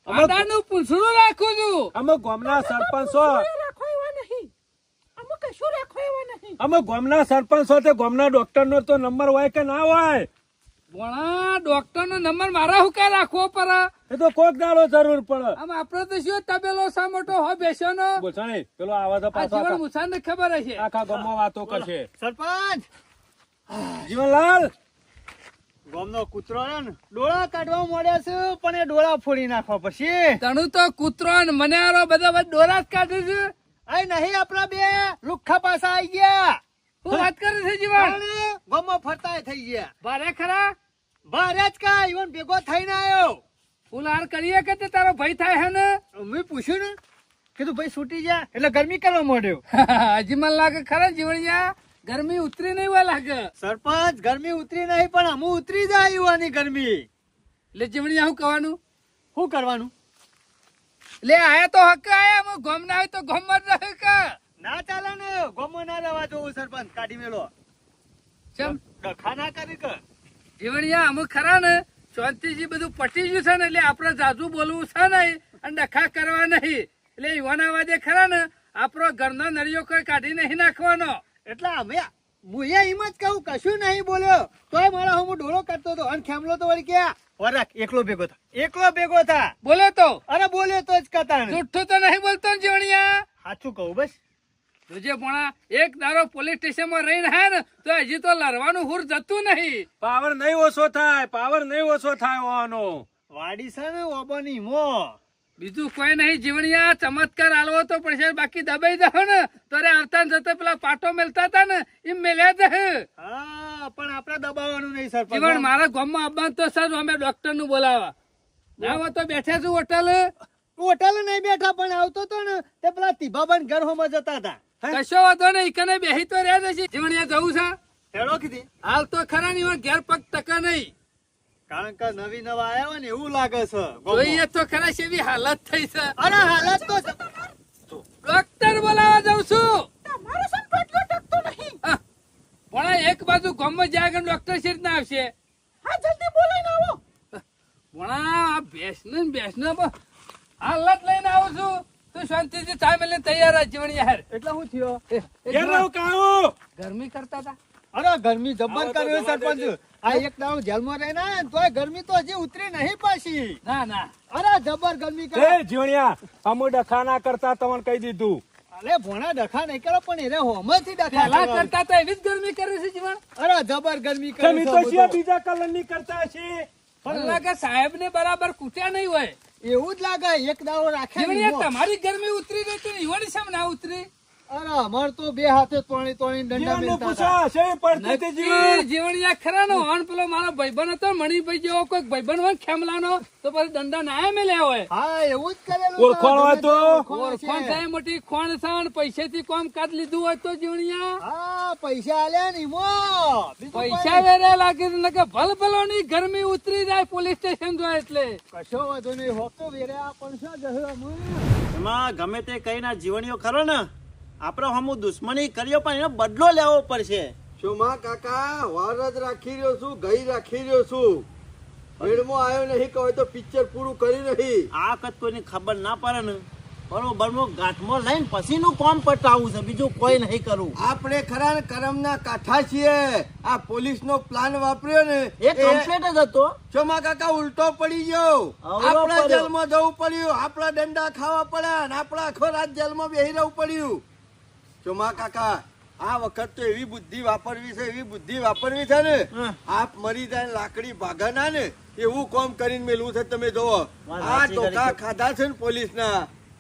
[SPEAKER 1] આદાનું પૂંછડું રાખું છું
[SPEAKER 2] અમે ગામના સરપંચ છો
[SPEAKER 6] કોઈ રાખો એવા નહીં અમુક કશું રાખો એવા નહીં
[SPEAKER 2] અમે ગામના સરપંચ છો તે ગામના ડોક્ટર નો તો નંબર હોય કે ના હોય
[SPEAKER 1] ભણા ડોક્ટર નો નંબર મારા હું કઈ રાખવો પડે
[SPEAKER 2] એ તો કોક દાડો જરૂર પડે
[SPEAKER 1] આમ આપડે તો શું તબેલો સા મોટો હો બેસ્યો
[SPEAKER 2] બોલશો નહીં પેલો આવા તો
[SPEAKER 1] આ
[SPEAKER 2] પાછો
[SPEAKER 1] જીવન
[SPEAKER 2] આખા-
[SPEAKER 1] મુસાને ખબર હશે
[SPEAKER 2] આખા ગામમાં વાતો કરશે
[SPEAKER 3] સરપંચ
[SPEAKER 2] જીવનલાલ
[SPEAKER 3] ગામનો કૂતરો રહ્યો ને ડોળા કાઢવા મળ્યા છે પણ એ ડોળા ફોડી નાખવા પછી
[SPEAKER 1] તણું તો કૂતરો ને મને આરો બધા ડોરા જ કાઢે છે
[SPEAKER 3] આય નહીં આપણા બે લુખ્ખા પાછા આવી ગયા
[SPEAKER 1] શું વાત કરે છે જીવન
[SPEAKER 3] ગામમાં ફરતા થઈ ગયા
[SPEAKER 1] ભારે ખરા
[SPEAKER 3] ભારે જ કા ઈવન ભેગો થઈને આવ્યો
[SPEAKER 1] ફૂલ હાર કરીએ કે તે તારો ભય થાય હે ને
[SPEAKER 3] મેં પૂછ્યું ને કીધું ભાઈ છૂટી જા એટલે ગરમી કરવા માંડ્યો
[SPEAKER 1] હજી મને લાગે ખરા જીવણિયા ગરમી ઉતરી નહીં હોય લાગે
[SPEAKER 3] સરપંચ ગરમી ઉતરી નહીં પણ અમુ ઉતરી જાય યુવાની ગરમી
[SPEAKER 1] એટલે જીવણિયા શું કહેવાનું
[SPEAKER 3] શું કરવાનું
[SPEAKER 1] લે આયા તો હક આયા અમે ગોમ ના હોય તો ગોમ જ રહે કે
[SPEAKER 3] ના ચાલે ને ગોમમાં ના રહેવા જોવું સરપંચ કાઢી મેલો
[SPEAKER 1] ચમ
[SPEAKER 3] ડખા ના કરી કે
[SPEAKER 1] જીવણિયા અમુક ખરા ને શાંતિજી બધું પટી ગયું છે ને એટલે આપણે જાજુ બોલવું છે નહીં અને ડખા કરવા નહીં એટલે યુવાના વાદે ખરા ને આપણો ઘરનો નળિયો કોઈ કાઢી નહીં નાખવાનો
[SPEAKER 3] એટલે અમે હું એમ જ કહું કશું નહીં બોલ્યો તોય મારા હું ડોળો કરતો હતો અને ખેમલો તો વળી ક્યાં વરાક એકલો ભેગો થા
[SPEAKER 1] બોલે તો
[SPEAKER 3] અરે બોલ્યો તો જ કતા
[SPEAKER 1] જુઠ્ઠું તો નહીં બોલતો ને જીવણિયા
[SPEAKER 3] સાચું કહું બસ
[SPEAKER 1] તુજે ભણા એક દારો પોલીસ સ્ટેશન માં રહીને હે ને તો હજી તો લડવાનું હુર જતું નહીં
[SPEAKER 2] પાવર નહીં ઓછો થાય હોવાનો
[SPEAKER 3] વાડી છે ને ઓબાની મો
[SPEAKER 1] બીજું કોઈ નહીં જીવણિયા, ચમત્કાર આલવો તો પડશે, બાકી દબાઈ દો ને તો આવતા ને જતા પેલા પાટો મેલતા હતા ને એમ મેલ્યા દે.
[SPEAKER 3] હા પણ આપણે દબાવવાનું નહીં સરપંચ.
[SPEAKER 1] જીવણ મારા ગામમાં આવવાનું તો સર અમે ડોક્ટર નું બોલાવા ના હોય તો બેઠા છું હોટલ.
[SPEAKER 3] હોટલ નહીં બેઠા પણ આવતો તો ને તે પેલા તીભાબન ઘર હોમાં જતા હતા.
[SPEAKER 1] કશો વાંધો નહીં, કને બેહી તો રહ્યા જશે. જીવણિયા જવું છે
[SPEAKER 3] હેડો કીધી.
[SPEAKER 1] હાલ તો ખરા નહીં, ઘેર પગ ટકા નહીં.
[SPEAKER 3] કારણ કે નવી નવા આવ્યા હોય ને એવું લાગે છે ગામમાં.
[SPEAKER 1] જોઈએ તો ખરા એવી હાલત થઈ છે.
[SPEAKER 3] અરે હાલત તો
[SPEAKER 1] ડોક્ટર બોલાવા જાઉં છું.
[SPEAKER 6] તમારો સંતો એટલો ટકતો નહીં.
[SPEAKER 1] હા, પણ એક બાજુ ગામમાં જ્યાં આગળ ડોક્ટર શીટ ના આવશે.
[SPEAKER 6] હા જલ્દી બોલાઈને આવો.
[SPEAKER 1] પણ આ બેસને હાલત લઈને આવું છું. તું શાંતિથી ચા મેલે તૈયાર જ જીવણ યાર.
[SPEAKER 3] એટલે શું થયો?
[SPEAKER 2] ઘેર રહું કાવું.
[SPEAKER 1] ગરમી કરતા હતા.
[SPEAKER 3] અરે ગરમી જબર કર્યો સરપંચ. આ એક દાડો જેલમાં રહીને આયા ને તોય ગરમી તો હજી ઉતરી નહીં પાછી.
[SPEAKER 1] ના ના
[SPEAKER 3] અરે જબર ગરમી કરે.
[SPEAKER 2] એ જીવણિયા, અમુ ડખા ના કરતા તમને કહી દીધું.
[SPEAKER 3] અરે ભોણા ડખા નહીં કરો પણ એને હોમથી ડખા
[SPEAKER 1] પેલા
[SPEAKER 3] કરવા.
[SPEAKER 1] કરતા હતા એવી જ ગરમી કરે છે જીવણ.
[SPEAKER 3] અરે જબર ગરમી કરે
[SPEAKER 2] તમે તો
[SPEAKER 3] છે
[SPEAKER 2] શિયા
[SPEAKER 3] બધો.
[SPEAKER 2] બીજા કલર ની કરતા છે.
[SPEAKER 1] પણ લાગે સાહેબ ને બરાબર કૂટ્યા નહીં હોય.
[SPEAKER 3] એવું જ લાગે એક દાડો રાખે ને
[SPEAKER 1] જીવણિયા,
[SPEAKER 3] એમાં.
[SPEAKER 1] તમારી ગરમી ઉતરી રહી હતી ઈવોની શેમ ના ઉતરી?
[SPEAKER 3] અરે અમાર તો બે હાથે તોણી તોણી દંડા
[SPEAKER 2] જીવનનું
[SPEAKER 3] મેલતા
[SPEAKER 2] પૂછો,
[SPEAKER 3] હતા.
[SPEAKER 2] શેવી પડતી હતી જીવન?
[SPEAKER 1] નક્કી જીવણિયા ખરા નો હોન પેલો મારો ભાઈબંધ હતો મણિભાઈ જેવો કોઈ ભાઈબંધ હોય ખેમલાનો તો પછી દંડા ના મેલ્યા હોય.
[SPEAKER 3] હા એવું જ કરેલું
[SPEAKER 2] ઓળખાણ હોય તો?
[SPEAKER 1] ઓળખાણ થાય મોટી ખોણ સાણ પૈસેથી કોમ કાઢ લીધું હોય તો જીવણિયા
[SPEAKER 3] હા પૈસા આલ્યા ને એમાં. બીજું
[SPEAKER 1] પૈસા વેરે લાગે છે ને કે ભલ ની ગરમી ઉતરી જાય પોલીસ સ્ટેશન જો એટલે.
[SPEAKER 3] કશો વાંધો નહીં હોતો વેર્યા પણ શું જશે અમે?
[SPEAKER 5] એમાં ગમે તે કઈ જીવણીઓ ખરો ને આપડે હમું દુશ્મની કર્યો પણ એનો બદલો લેવો પડશે.
[SPEAKER 4] શોમા કાકા વાર જ રાખી રહ્યો છું, ગઈ રાખી રહ્યો છું. ભીડમાં આવ્યો નહીં કહો તો પિક્ચર પૂરું કર્યું નહીં.
[SPEAKER 5] આ વખત કોઈને ખબર ના પડે ને બરોબર ગાંઠમાં લઈને પછી નું કામ પટાવવું છે, બીજું કોઈ નહીં કરવું.
[SPEAKER 4] આપણે ખરા કરમના કાઠા છીએ. આ પોલીસ નો પ્લાન વાપર્યો ને
[SPEAKER 5] એ કમ્પ્લીટ જ હતો.
[SPEAKER 4] શોમા કાકા ઉલટો પડી ગયો.
[SPEAKER 5] અવળો
[SPEAKER 4] આપણા
[SPEAKER 5] પડ્યો.
[SPEAKER 4] જેલમાં જવું પડ્યું, આપણા દંડા ખાવા પડ્યા ને આપણા આખો રાત જેલમાં બેહી રહેવું પડ્યું. શોમા કાકા આ વખત તો એવી બુદ્ધિ વાપરવી છે, એવી બુદ્ધિ વાપરવી છે ને આપ મરી જાય ને લાકડી ભાગા ના ને એવું કામ કરીને મેલવું છે. તમે જોવો
[SPEAKER 5] વાત
[SPEAKER 4] આ
[SPEAKER 5] સાચી
[SPEAKER 4] ટોકા
[SPEAKER 5] કરી.
[SPEAKER 4] ખાધા છે ને પોલીસ ના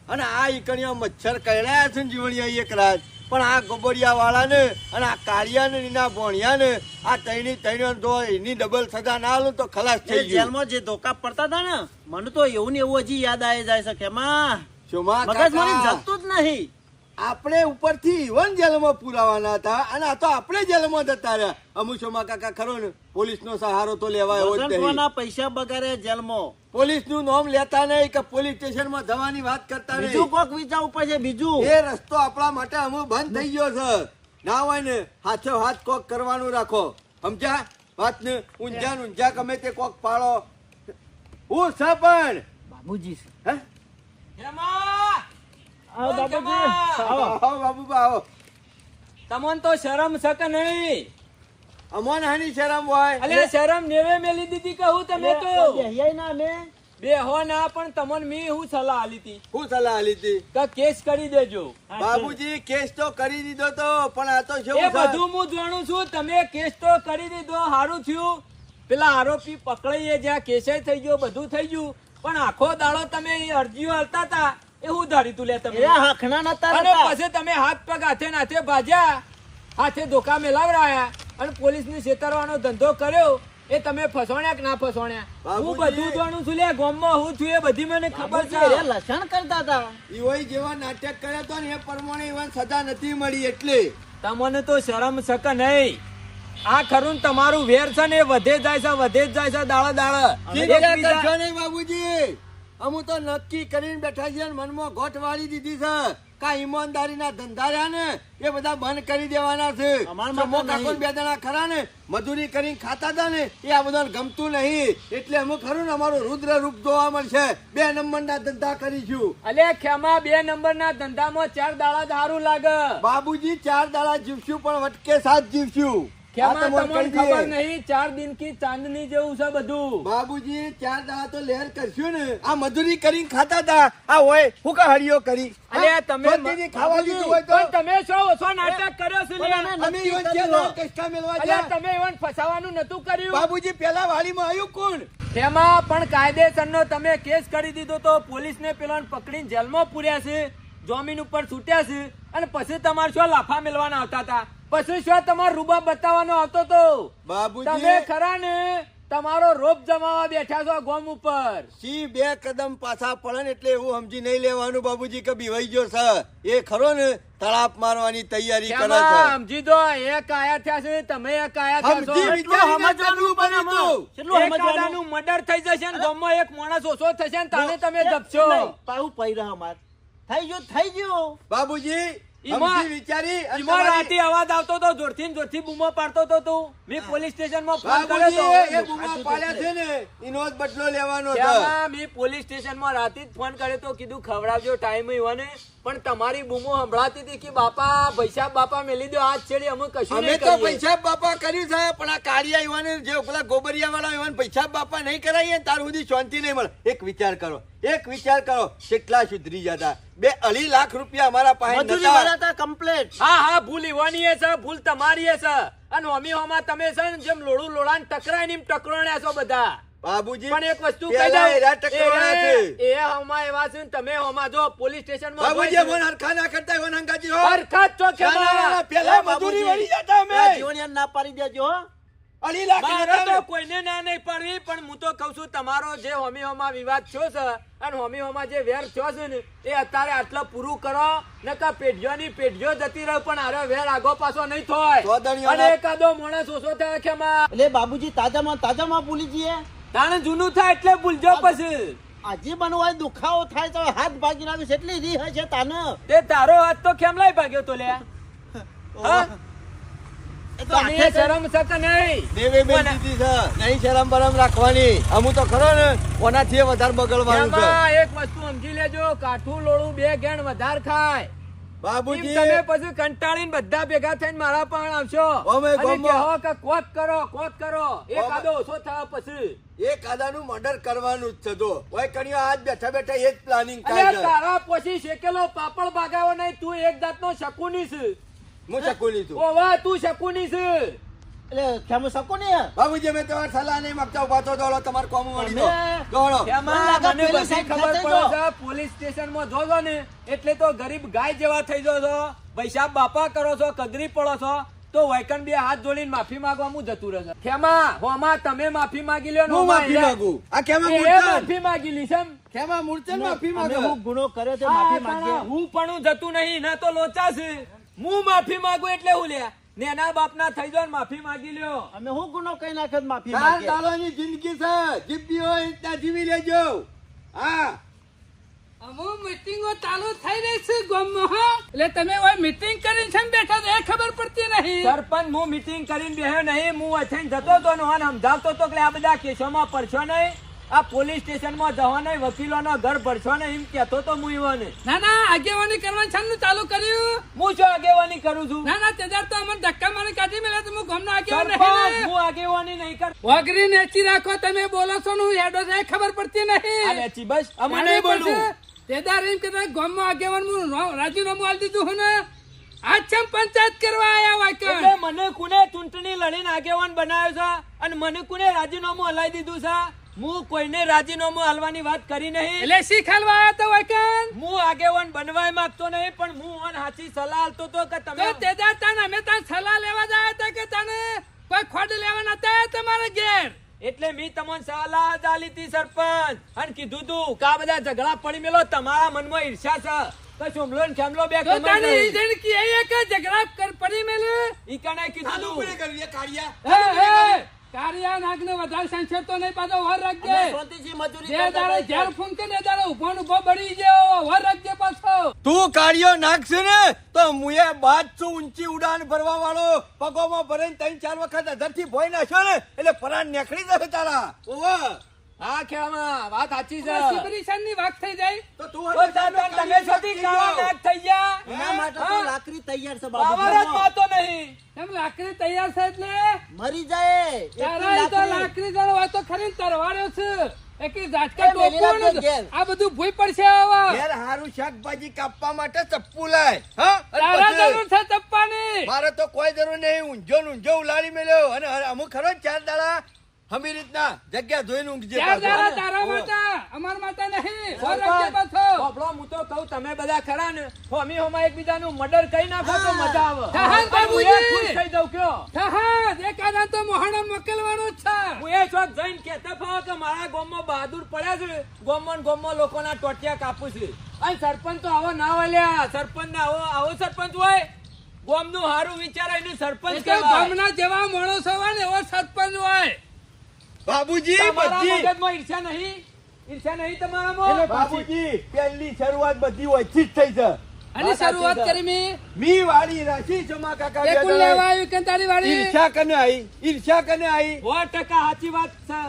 [SPEAKER 4] અને આ ઈકણિયા મચ્છર કહેલાયા છે ને જીવણિયા એક રાત. પણ આ ગોબરિયા વાળા ને અને આ કાળિયા ને એના ભોણિયા ને આ તૈણી તો એની ડબલ સજા ના આલું તો ખલાસ
[SPEAKER 5] એ
[SPEAKER 4] થઈ ગયું.
[SPEAKER 5] જેલમાં જે ધોકા પડતા હતા ને મને તો એવું ને એવું હજી યાદ આવી જાય છે કે માં
[SPEAKER 4] શોમા
[SPEAKER 5] મગજ મારી
[SPEAKER 4] કાકા
[SPEAKER 5] જતું જ નહીં.
[SPEAKER 4] આપણે ઉપરથી ઈવન જેલમાં પુરાવાના હતા અને આ તો આપણે જેલમાં જતા રહ્યા. અમુ શોમા કાકા ખરો ને પોલીસ નો સહારો તો લેવા એવો જ નહીં.
[SPEAKER 5] વગરવાના પૈસા બગાડે જેલમાં.
[SPEAKER 4] પોલીસ નું નામ લેતા નહીં કે પોલીસ સ્ટેશન માં જવાની વાત કરતા
[SPEAKER 5] બીજું
[SPEAKER 4] નહીં.
[SPEAKER 5] કોક વિચારવું પડશે. બીજું
[SPEAKER 4] એ રસ્તો આપણા માટે અમુ બંધ થઈ ગયો છે. ના હોય ને હાથો હાથ કોક કરવાનું રાખો. સમજ્યા વાત ને? ઊંઝા ને ઊંઝા ગમે તે કોક પાડો. હું છે પણ
[SPEAKER 5] બાબુજી છે.
[SPEAKER 4] હે?
[SPEAKER 5] આવો બાબુજી.
[SPEAKER 4] આવો આવો બાબુબા આવો.
[SPEAKER 7] તમન તો શરમ છે કે નહીં?
[SPEAKER 4] અમોન હાની શરમ હોય?
[SPEAKER 7] અલે શરમ નેવે મેલી દીધી કહું તમે તો
[SPEAKER 5] બેહ્યાય ના અમે.
[SPEAKER 7] બે હો ના પણ તમન મી હું સલાહ આલી હતી
[SPEAKER 4] હું સલાહ લીધી?
[SPEAKER 7] કે કેસ કરી દેજો.
[SPEAKER 4] બાબુજી કેસ તો કરી દીધો તો પણ આ તો
[SPEAKER 7] એ
[SPEAKER 4] શું છે?
[SPEAKER 7] બધું હું જાણું છું. તમે કેસ તો કરી દીધો, સારું થયું. પેલા આરોપી પકડાઈએ જ્યાં કેસે થઈ ગયો, બધું થઈ ગયું, પણ આખો દાડો તમે એ અરજીઓ હલતા હતા એ હું ધારી તું લે તમે.
[SPEAKER 5] એ હખના નતા
[SPEAKER 7] અને
[SPEAKER 5] રહેતા.
[SPEAKER 7] પછી તમે હાથ પગ હાથે નાથે ભાજ્યા, હાથે ધોકા મેલાવરાયા અને પોલીસ ને છેતરવાનો ધંધો કર્યો. એ તમે ફસોણ્યા કે ના ફસોણ્યા? હું
[SPEAKER 4] બાબુજી.
[SPEAKER 7] બધું જાણું છું લે. ગામમાં હું છું એ બધી મને ખબર
[SPEAKER 5] બાબુજી, એ
[SPEAKER 7] છે.
[SPEAKER 5] લસણ કરતા હતા.
[SPEAKER 4] ઈવોય જેવા નાટક કર્યા તો ને એ પ્રમાણે ઈવન સજા નથી મળી એટલે.
[SPEAKER 7] તમને તો શરમ શકે નહીં. આ ખરું ને તમારું વેર છે ને એ વધે જ જાય છે દાડે દાડે.
[SPEAKER 4] ચિંતા કરશો નહીં બાબુજી. અમુ તો નક્કી કરીને બેઠા છીએ ને મનમાં ગોઠ વાળી દીધી છે. કા ઈમાનદારીના ધંધા રહ્યા ને એ બધા બંધ કરી દેવાના છે.
[SPEAKER 5] અમારામાં
[SPEAKER 4] સમો
[SPEAKER 5] તો
[SPEAKER 4] કાકો
[SPEAKER 5] નહીં.
[SPEAKER 4] બે જણા ખરા ને મજૂરી કરીને ખાતા હતા ને એ આ બધાને ગમતું નહીં એટલે અમે ખરું ને અમારું રુદ્ર રૂપ જોવા મળશે. 2 નંબરના ધંધા કરીશું.
[SPEAKER 7] અલે ખેમા 2 નંબરના ધંધામાં 4 દાડા જ સારું લાગે.
[SPEAKER 4] બાબુજી 4 દાડા જીવશું પણ વટકે 7 જીવશું.
[SPEAKER 7] ખેમા
[SPEAKER 4] આ તમને
[SPEAKER 7] તમને
[SPEAKER 4] કહી
[SPEAKER 7] ખબર
[SPEAKER 4] દઈએ.
[SPEAKER 7] નહીં 4 દિન કી ચાંદની જેવું છે બધું.
[SPEAKER 4] બાબુજી 4 દાડા તો લહેર કરશું ને. આ મજૂરી કરીને ખાતા હતા આ હોય હું કા હળીઓ કરી.
[SPEAKER 7] અલે તમે
[SPEAKER 4] શાંતિથી ખાવા દીધું હોય તો
[SPEAKER 7] પણ તમે શું ઓછો નાટક કર્યો છે લે?
[SPEAKER 4] અમે ઈવન ક્યાં લાલ કષ્ટા મેળવા
[SPEAKER 7] અલે
[SPEAKER 4] ગયા?
[SPEAKER 7] તમે એવન ફસાવાનું નતું કર્યું.
[SPEAKER 4] બાબુજી પેલા વાડીમાં આવ્યું કોણ?
[SPEAKER 7] એમાં પણ કાયદેસરનો તમે કેસ કરી દીધો તો પોલીસને પેલાને પકડીને જેલમાં પૂર્યા છે, જમીન ઉપર છૂટ્યા છે, અને પછી તમારે શું લાફા મેળવાના આવતા હતા, પછી શું તમારો રૂબાબ બતાવવાનો આવતો તો.
[SPEAKER 4] બાબુજી
[SPEAKER 7] તમે ખરા ને તમારો રોપ જમાવા બેઠા છો ગોમ ઉપર.
[SPEAKER 4] સી 2 કદમ પાછા પડે ને એટલે એવું સમજી નહીં લેવાનું બાબુજી કે બીવાઈ ગયો છે. એ ખરો ને તળાપ મારવાની તૈયારી કરે છે.
[SPEAKER 7] એમાં સમજી દો એક આયા થયા છે, તમે એક આયા થયા છો.
[SPEAKER 4] સમજી વિચારીને કરવું પડ્યું તું.
[SPEAKER 5] કેટલું
[SPEAKER 7] એક
[SPEAKER 5] સમજવાનું?
[SPEAKER 7] આદાનું મર્ડર થઈ જશે ને ગામમાં એક માણસ ઓછો થશે ને તાને તમે જપશો.
[SPEAKER 5] પાછું પૈ રહ્યા અમાર થઈ ગયું
[SPEAKER 4] બાબુજી
[SPEAKER 7] ઈમાં-
[SPEAKER 4] સમજી વિચારી અને
[SPEAKER 7] ઈમાં
[SPEAKER 4] તમારી-
[SPEAKER 7] રાતે અવાજ આવતો તો જોરથી ને જોરથી બૂમો પાડતો તો તું. મેં પોલીસ સ્ટેશનમાં ફોન કર્યો
[SPEAKER 4] બાબુજી એ
[SPEAKER 7] તો.
[SPEAKER 4] બૂમા પાડ્યા છે ને એનો જ બદલો લેવાનો છે.
[SPEAKER 7] ત્યાંમાં મેં પોલીસ સ્ટેશનમાં રાતે જ ફોન કર્યો તો કીધું ખવડાવજો ટાઈમ ને, પણ તમારી બૂમો સંભળાતી હતી કે બાપા પૈસા બાપા મેલી દો હાથ છેડી અમે કશું
[SPEAKER 4] અમે
[SPEAKER 7] નહીં
[SPEAKER 4] તો
[SPEAKER 7] કરીએ.
[SPEAKER 4] પૈસા બાપા કર્યું છે પણ આ કાળિયા યુવાને જે પેલા ગોબરિયા વાળા યુવાન પૈસા બાપા નહીં કરાવીએ ને તાર સુધી શાંતિ નહીં મળે. એક વિચાર કરો કેટલા સુધરી જતા. 2.5 લાખ રૂપિયા અમારા પાસે
[SPEAKER 5] મજૂરી
[SPEAKER 4] નતા.
[SPEAKER 5] ભરાતા કમ્પ્લેટ.
[SPEAKER 7] હા ભૂલ ઈવાની એ છે, ભૂલ તમારી એ છે, અને અમી હોમાં તમે છે ને જેમ લોડું લોડાને ટકરાય ને એમ ટકરાણ્યા છો બધા.
[SPEAKER 4] બાબુજી
[SPEAKER 7] પણ એક વસ્તુ કહી
[SPEAKER 4] પેલા
[SPEAKER 7] દઉં,
[SPEAKER 4] એરા ટકરાણા છે.
[SPEAKER 7] એ હોમાં એવા છે ને તમે હોમાં જો પોલીસ સ્ટેશનમાં
[SPEAKER 4] બાબુજી
[SPEAKER 7] હોય છે.
[SPEAKER 4] મન હરખા ના કરતા હોય હંગાજી હો.
[SPEAKER 7] હરખત છો કે
[SPEAKER 4] ના, ના, ના, પેલા મજૂરી વળી જતા અમે.
[SPEAKER 5] જીવન ના પાડી દેજો હો.
[SPEAKER 4] 2.5 લાખ
[SPEAKER 7] મારે
[SPEAKER 4] નતા
[SPEAKER 7] તો
[SPEAKER 4] અમે.
[SPEAKER 7] કોઈને ના નહીં પડવી, પણ હું તો કઉ છું તમારો જે હોમી હોમાં વિવાદ થયો છે અને હોમી હોમાં જે વેર થયો છે ને એ અત્યારે આટલા પૂરું કરો, નકા પેઢીઓની પેઢીઓ જતી રહે પણ આરે વેર આગો પાછો નહીં થાય.
[SPEAKER 4] ચોદણીઓના-
[SPEAKER 7] અને એકાદો માણસ ઓછો થાય કે માં
[SPEAKER 5] એટલે બાબુજી તાજામાં ભૂલી જઈએ.
[SPEAKER 7] તાણે જૂનું થાય એટલે ભૂલજો પછી.
[SPEAKER 5] આજે બનવાય દુખાવો થાય તો હાથ ભાગી નાખીશ એટલી રી હશે તાને.
[SPEAKER 7] તે તારો હાથ તો કેમ લઈ ભાગ્યો તો લે? હા?
[SPEAKER 5] એ તો
[SPEAKER 7] તને
[SPEAKER 5] આખે
[SPEAKER 7] શરમ છે કે નહીં?
[SPEAKER 4] દેવે બેન દીધી છે નહીં શરમ બરમ રાખવાની. અમુ તો ખરો ને કોનાથી વધારે બગડવાનું છે.
[SPEAKER 7] એમાં એક વસ્તુ સમજી લેજો, કાઠું લોળું 2 ગેણ વધારે ખાય. એમ
[SPEAKER 4] બાબુજી
[SPEAKER 7] તમે પછી કંટાળીને બધા ભેગા થઈને મારા પણ આવશો
[SPEAKER 4] અમે
[SPEAKER 7] અને
[SPEAKER 4] ગામમાં-
[SPEAKER 7] કહો કે કોત કરો એકાદો ઓછો થાય પછી.
[SPEAKER 4] એ કાદાનું મર્ડર કરવાનું જ છે. તો ઓય કણિયો આજ બેઠા બેઠા એ જ પ્લાનિંગ થાય
[SPEAKER 7] અલ્યા
[SPEAKER 4] છે.
[SPEAKER 7] તારા પછી શેકેલો પાપડ ભાગાવો નહીં, તું એક જાતનો શકુની છે.
[SPEAKER 4] હું શકુની છું.
[SPEAKER 7] ઓવા તું શકુની છે.
[SPEAKER 5] એટલે ખેમું શકો ને
[SPEAKER 4] બાબુજી મેં તમારે સલાહ નહીં માંગતા ઉભા તો દોડો તમારે કોમ વળી દો.
[SPEAKER 5] અમે-
[SPEAKER 4] દોડો.
[SPEAKER 7] એમાં
[SPEAKER 5] લાગે
[SPEAKER 7] મને
[SPEAKER 5] પેલી
[SPEAKER 7] બધી
[SPEAKER 5] સાઈડ
[SPEAKER 7] ખબર
[SPEAKER 5] ખેંચાઈ
[SPEAKER 7] પડે છે, પોલીસ સ્ટેશનમાં જોજો ને એટલે તો ગરીબ ગાય જેવા થઈ જો છો, પૈસા બાપા કરો છો, કગરી પડો છો તો વૈકણ 2 હાથ જોડીને માફી માંગવાનું જતું રહે છે. ખેમા હોમાં તમે માફી માંગી લ્યો ને
[SPEAKER 4] હું
[SPEAKER 7] હોમાં
[SPEAKER 4] માફી
[SPEAKER 7] એને-
[SPEAKER 4] માંગુ. આ કેમાં
[SPEAKER 7] એ
[SPEAKER 4] મૂર્છન?
[SPEAKER 7] માફી માંગી લી છે એમ?
[SPEAKER 4] કેમાં મૂર્છન માફી
[SPEAKER 5] અમે
[SPEAKER 4] માંગે?
[SPEAKER 5] હું ગુનો કર્યો તે
[SPEAKER 7] આ
[SPEAKER 5] માફી
[SPEAKER 7] તારા
[SPEAKER 5] માંગીએ.
[SPEAKER 7] હું પણ જતું નહીં ના તો લોચા છે. હું માફી માંગુ એટલે હું લ્યા નેના બાપના થઈ જાવ ને માફી માંગી લ્યો.
[SPEAKER 5] અમે હું ગુનો કઈ નાખ્યો તો માફી
[SPEAKER 4] ચાર
[SPEAKER 5] માંગીએ.
[SPEAKER 4] દાડાની જિંદગી છે. જીવવી હોય એ રીતના જીવી લેજો. હા
[SPEAKER 1] અમુ મીટિંગો ચાલુ થઈ રહી છે ગામમાં, હો. એટલે તમે ઓય મીટિંગ કરીને છે ને બેઠા છો એ ખબર પડતી નહીં.
[SPEAKER 7] સરપંચ હું મીટિંગ કરીને બેહ્યો નહીં, હું અથેન જતો હતો ને અને સમજાવતો હતો કે આ બધા કેસોમાં પડશો નહીં, આ પોલીસ સ્ટેશનમાં જવા નહીં, વકીલોનો ઘર ભરશો નહીં એમ કહેતો તો હું ઈવોને.
[SPEAKER 1] ના ના આગેવાની કરવાનું છાનનું ચાલુ કર્યું.
[SPEAKER 7] હું શું આગેવાની કરું છું?
[SPEAKER 1] ના ના તેદાર તો અમને ધક્કા મારી કાઢી મેલે તો હું ગામનો આગેવાન
[SPEAKER 7] સરપંચ
[SPEAKER 1] નહીં ને.
[SPEAKER 7] હું આગેવાની નહીં કરતો.
[SPEAKER 1] વગરી નેચી રાખો તમે બોલો છો ને હું હેડો છે એ ખબર પડતી
[SPEAKER 7] આ
[SPEAKER 1] નહીં.
[SPEAKER 7] વેચી બસ અમે નહીં બોલવું.
[SPEAKER 1] તેદાર એમ કહેતા ગામમાં આગેવાન હું રાજીનામું આલી દીધું હું ને આજ ચમ પંચાયત કરવા આયા વાકણ.
[SPEAKER 7] એટલે મને કોને ચૂંટણી લડીને આગેવાન બનાવ્યો છે અને મને કોને રાજીનામું હલાવી દીધું છે? હું કોઈને રાજીનામું હલવાની વાત કરી નહીં.
[SPEAKER 1] એટલે શી ખાલવા આયા તો વાકણ.
[SPEAKER 7] હું આગેવાન બનવાય માંગતો નહીં, પણ હું ઓન હાચી સલાહ આલતો તો કે
[SPEAKER 1] તો
[SPEAKER 7] તમે
[SPEAKER 1] તેદાર તાન અમે તાન સલાહ લેવા જાય હતા કે તને કોઈ ખોડ લેવા નતા આયા તમારા ઘેર.
[SPEAKER 7] એટલે મેં તમને સલાહ જ આલી હતી સરપંચ અને કીધું તું કે આ બધા ઝઘડા પડી મેલો તમારા મનમાં ઈર્ષ્યા છે તો ચોમલો ને ખેમલો બે
[SPEAKER 1] તો તાની
[SPEAKER 7] કમાઈ
[SPEAKER 1] ઈજન કી એ કે ઝઘડા કર પડી મેલે.
[SPEAKER 7] ઈ કણે કીધું
[SPEAKER 4] ચાલુ
[SPEAKER 7] તું.
[SPEAKER 4] કોને કરવી? એ કાળિયા?
[SPEAKER 1] હે હે કારિયા નાગને વધારે સંશય તો નહીં પાછો વર
[SPEAKER 5] અમે
[SPEAKER 1] રાખજે.
[SPEAKER 5] શાંતિથી મજૂરી
[SPEAKER 1] જે
[SPEAKER 5] કરતા
[SPEAKER 1] દાડે
[SPEAKER 5] હતા.
[SPEAKER 1] ઝેર ફૂંકે ને એ દાડે ઉભો ને ઉભો બળી ગયો વર રાખજે પાછો.
[SPEAKER 4] તું કાળિયો નાખશે ને તો મુએ બાદ છું ઊંચી ઉડાન ભરવા વાળો પગોમાં ભરીને 3-4 વખત અધરથી ભોય નાખ્યો ને એટલે પરાણ નીકળી જશે તારા. ઓવા.
[SPEAKER 7] હા ખેમા વાત સાચી છે.
[SPEAKER 1] સિબરીશનની વાત થઈ જાય.
[SPEAKER 4] તો તું
[SPEAKER 7] તો તમે સતી કાળા નાગ થઈ ગયા.
[SPEAKER 5] એના માટે તો
[SPEAKER 7] હા?
[SPEAKER 5] લાકડી તૈયાર છે
[SPEAKER 7] પાવર જ
[SPEAKER 5] બાબુ.
[SPEAKER 7] માતો નહીં.
[SPEAKER 1] એમ લાકડી તૈયાર છે એટલે
[SPEAKER 5] મરી જાય
[SPEAKER 1] તારા
[SPEAKER 5] એટલી
[SPEAKER 1] તો
[SPEAKER 5] લાકડી.
[SPEAKER 1] લાકડી જણ હોય તો ખરી ને તરવાડ્યો છે. એકી ઝાટકા
[SPEAKER 5] એ મેલી
[SPEAKER 1] ટોપું
[SPEAKER 5] રાખજો
[SPEAKER 1] ને
[SPEAKER 5] ઘેર.
[SPEAKER 1] આ બધું ભૂઈ પડશે હવે.
[SPEAKER 4] ઘેર હારું શાકભાજી કાપવા માટે ચપ્પુ લાય. હા? અને
[SPEAKER 1] તારા
[SPEAKER 4] પછી
[SPEAKER 1] જરૂર છે ચપ્પાની.
[SPEAKER 4] મારે તો કોઈ જરૂર નહીં. ઊંઝો ને ઊંઝો ઉલાડી મેલ્યો અને અમુક ખરો ને 4 દાડા હમી રીતના જગ્યા જોઈને ઊંઘજે
[SPEAKER 1] ચાર
[SPEAKER 4] પાછો.
[SPEAKER 1] દાડા તારા માતા અમાર માતા નહીં ફોન રાખજે પાછો.
[SPEAKER 7] બાબલો, હું તો કહું તમે બધા ખરા ને હોમી હોમાં એકબીજાનું મર્ડર કરી નાખો તો મજા આવે.
[SPEAKER 1] જહાજ બાબુજી!
[SPEAKER 7] હું એ ખુશ થઈ જાઉં કયો.
[SPEAKER 1] જહાજ એકાદા તો મોહણા મોકલવાનો જ છે.
[SPEAKER 7] હું એ શોખ જઈને કહેતા ફાવો કે મારા ગામમાં બહાદુર પડ્યા છે, ગામમાં લોકોના ટોટિયા કાપું છે. અને સરપંચ તો આવો ના હોય લ્યા. સરપંચ ને આવો સરપંચ હોય, ગામનું હારું વિચારે એને સરપંચ
[SPEAKER 1] એ તો
[SPEAKER 7] કહેવાય.
[SPEAKER 1] ગામના જેવા માણસો હોય ને એવો સરપંચ હોય.
[SPEAKER 4] બાબુજી
[SPEAKER 7] તમારા
[SPEAKER 4] બધી
[SPEAKER 7] મગજમાં ઈર્ષ્યા નહીં? ઈર્ષ્યા નહીં તમારામાં?
[SPEAKER 4] બાબુજી પહેલી શરૂઆત બધી ઓછી જ થઈ છે.
[SPEAKER 1] અને શરૂઆત કરી
[SPEAKER 4] મી વાળી રાખી જમા કાકા
[SPEAKER 1] એ કુલ લેવા આવ્યું કે તારી વાળી
[SPEAKER 4] ઈર્ષા કને આવી? ઈર્ષા કને આવી?
[SPEAKER 7] 100% સાચી વાત છે.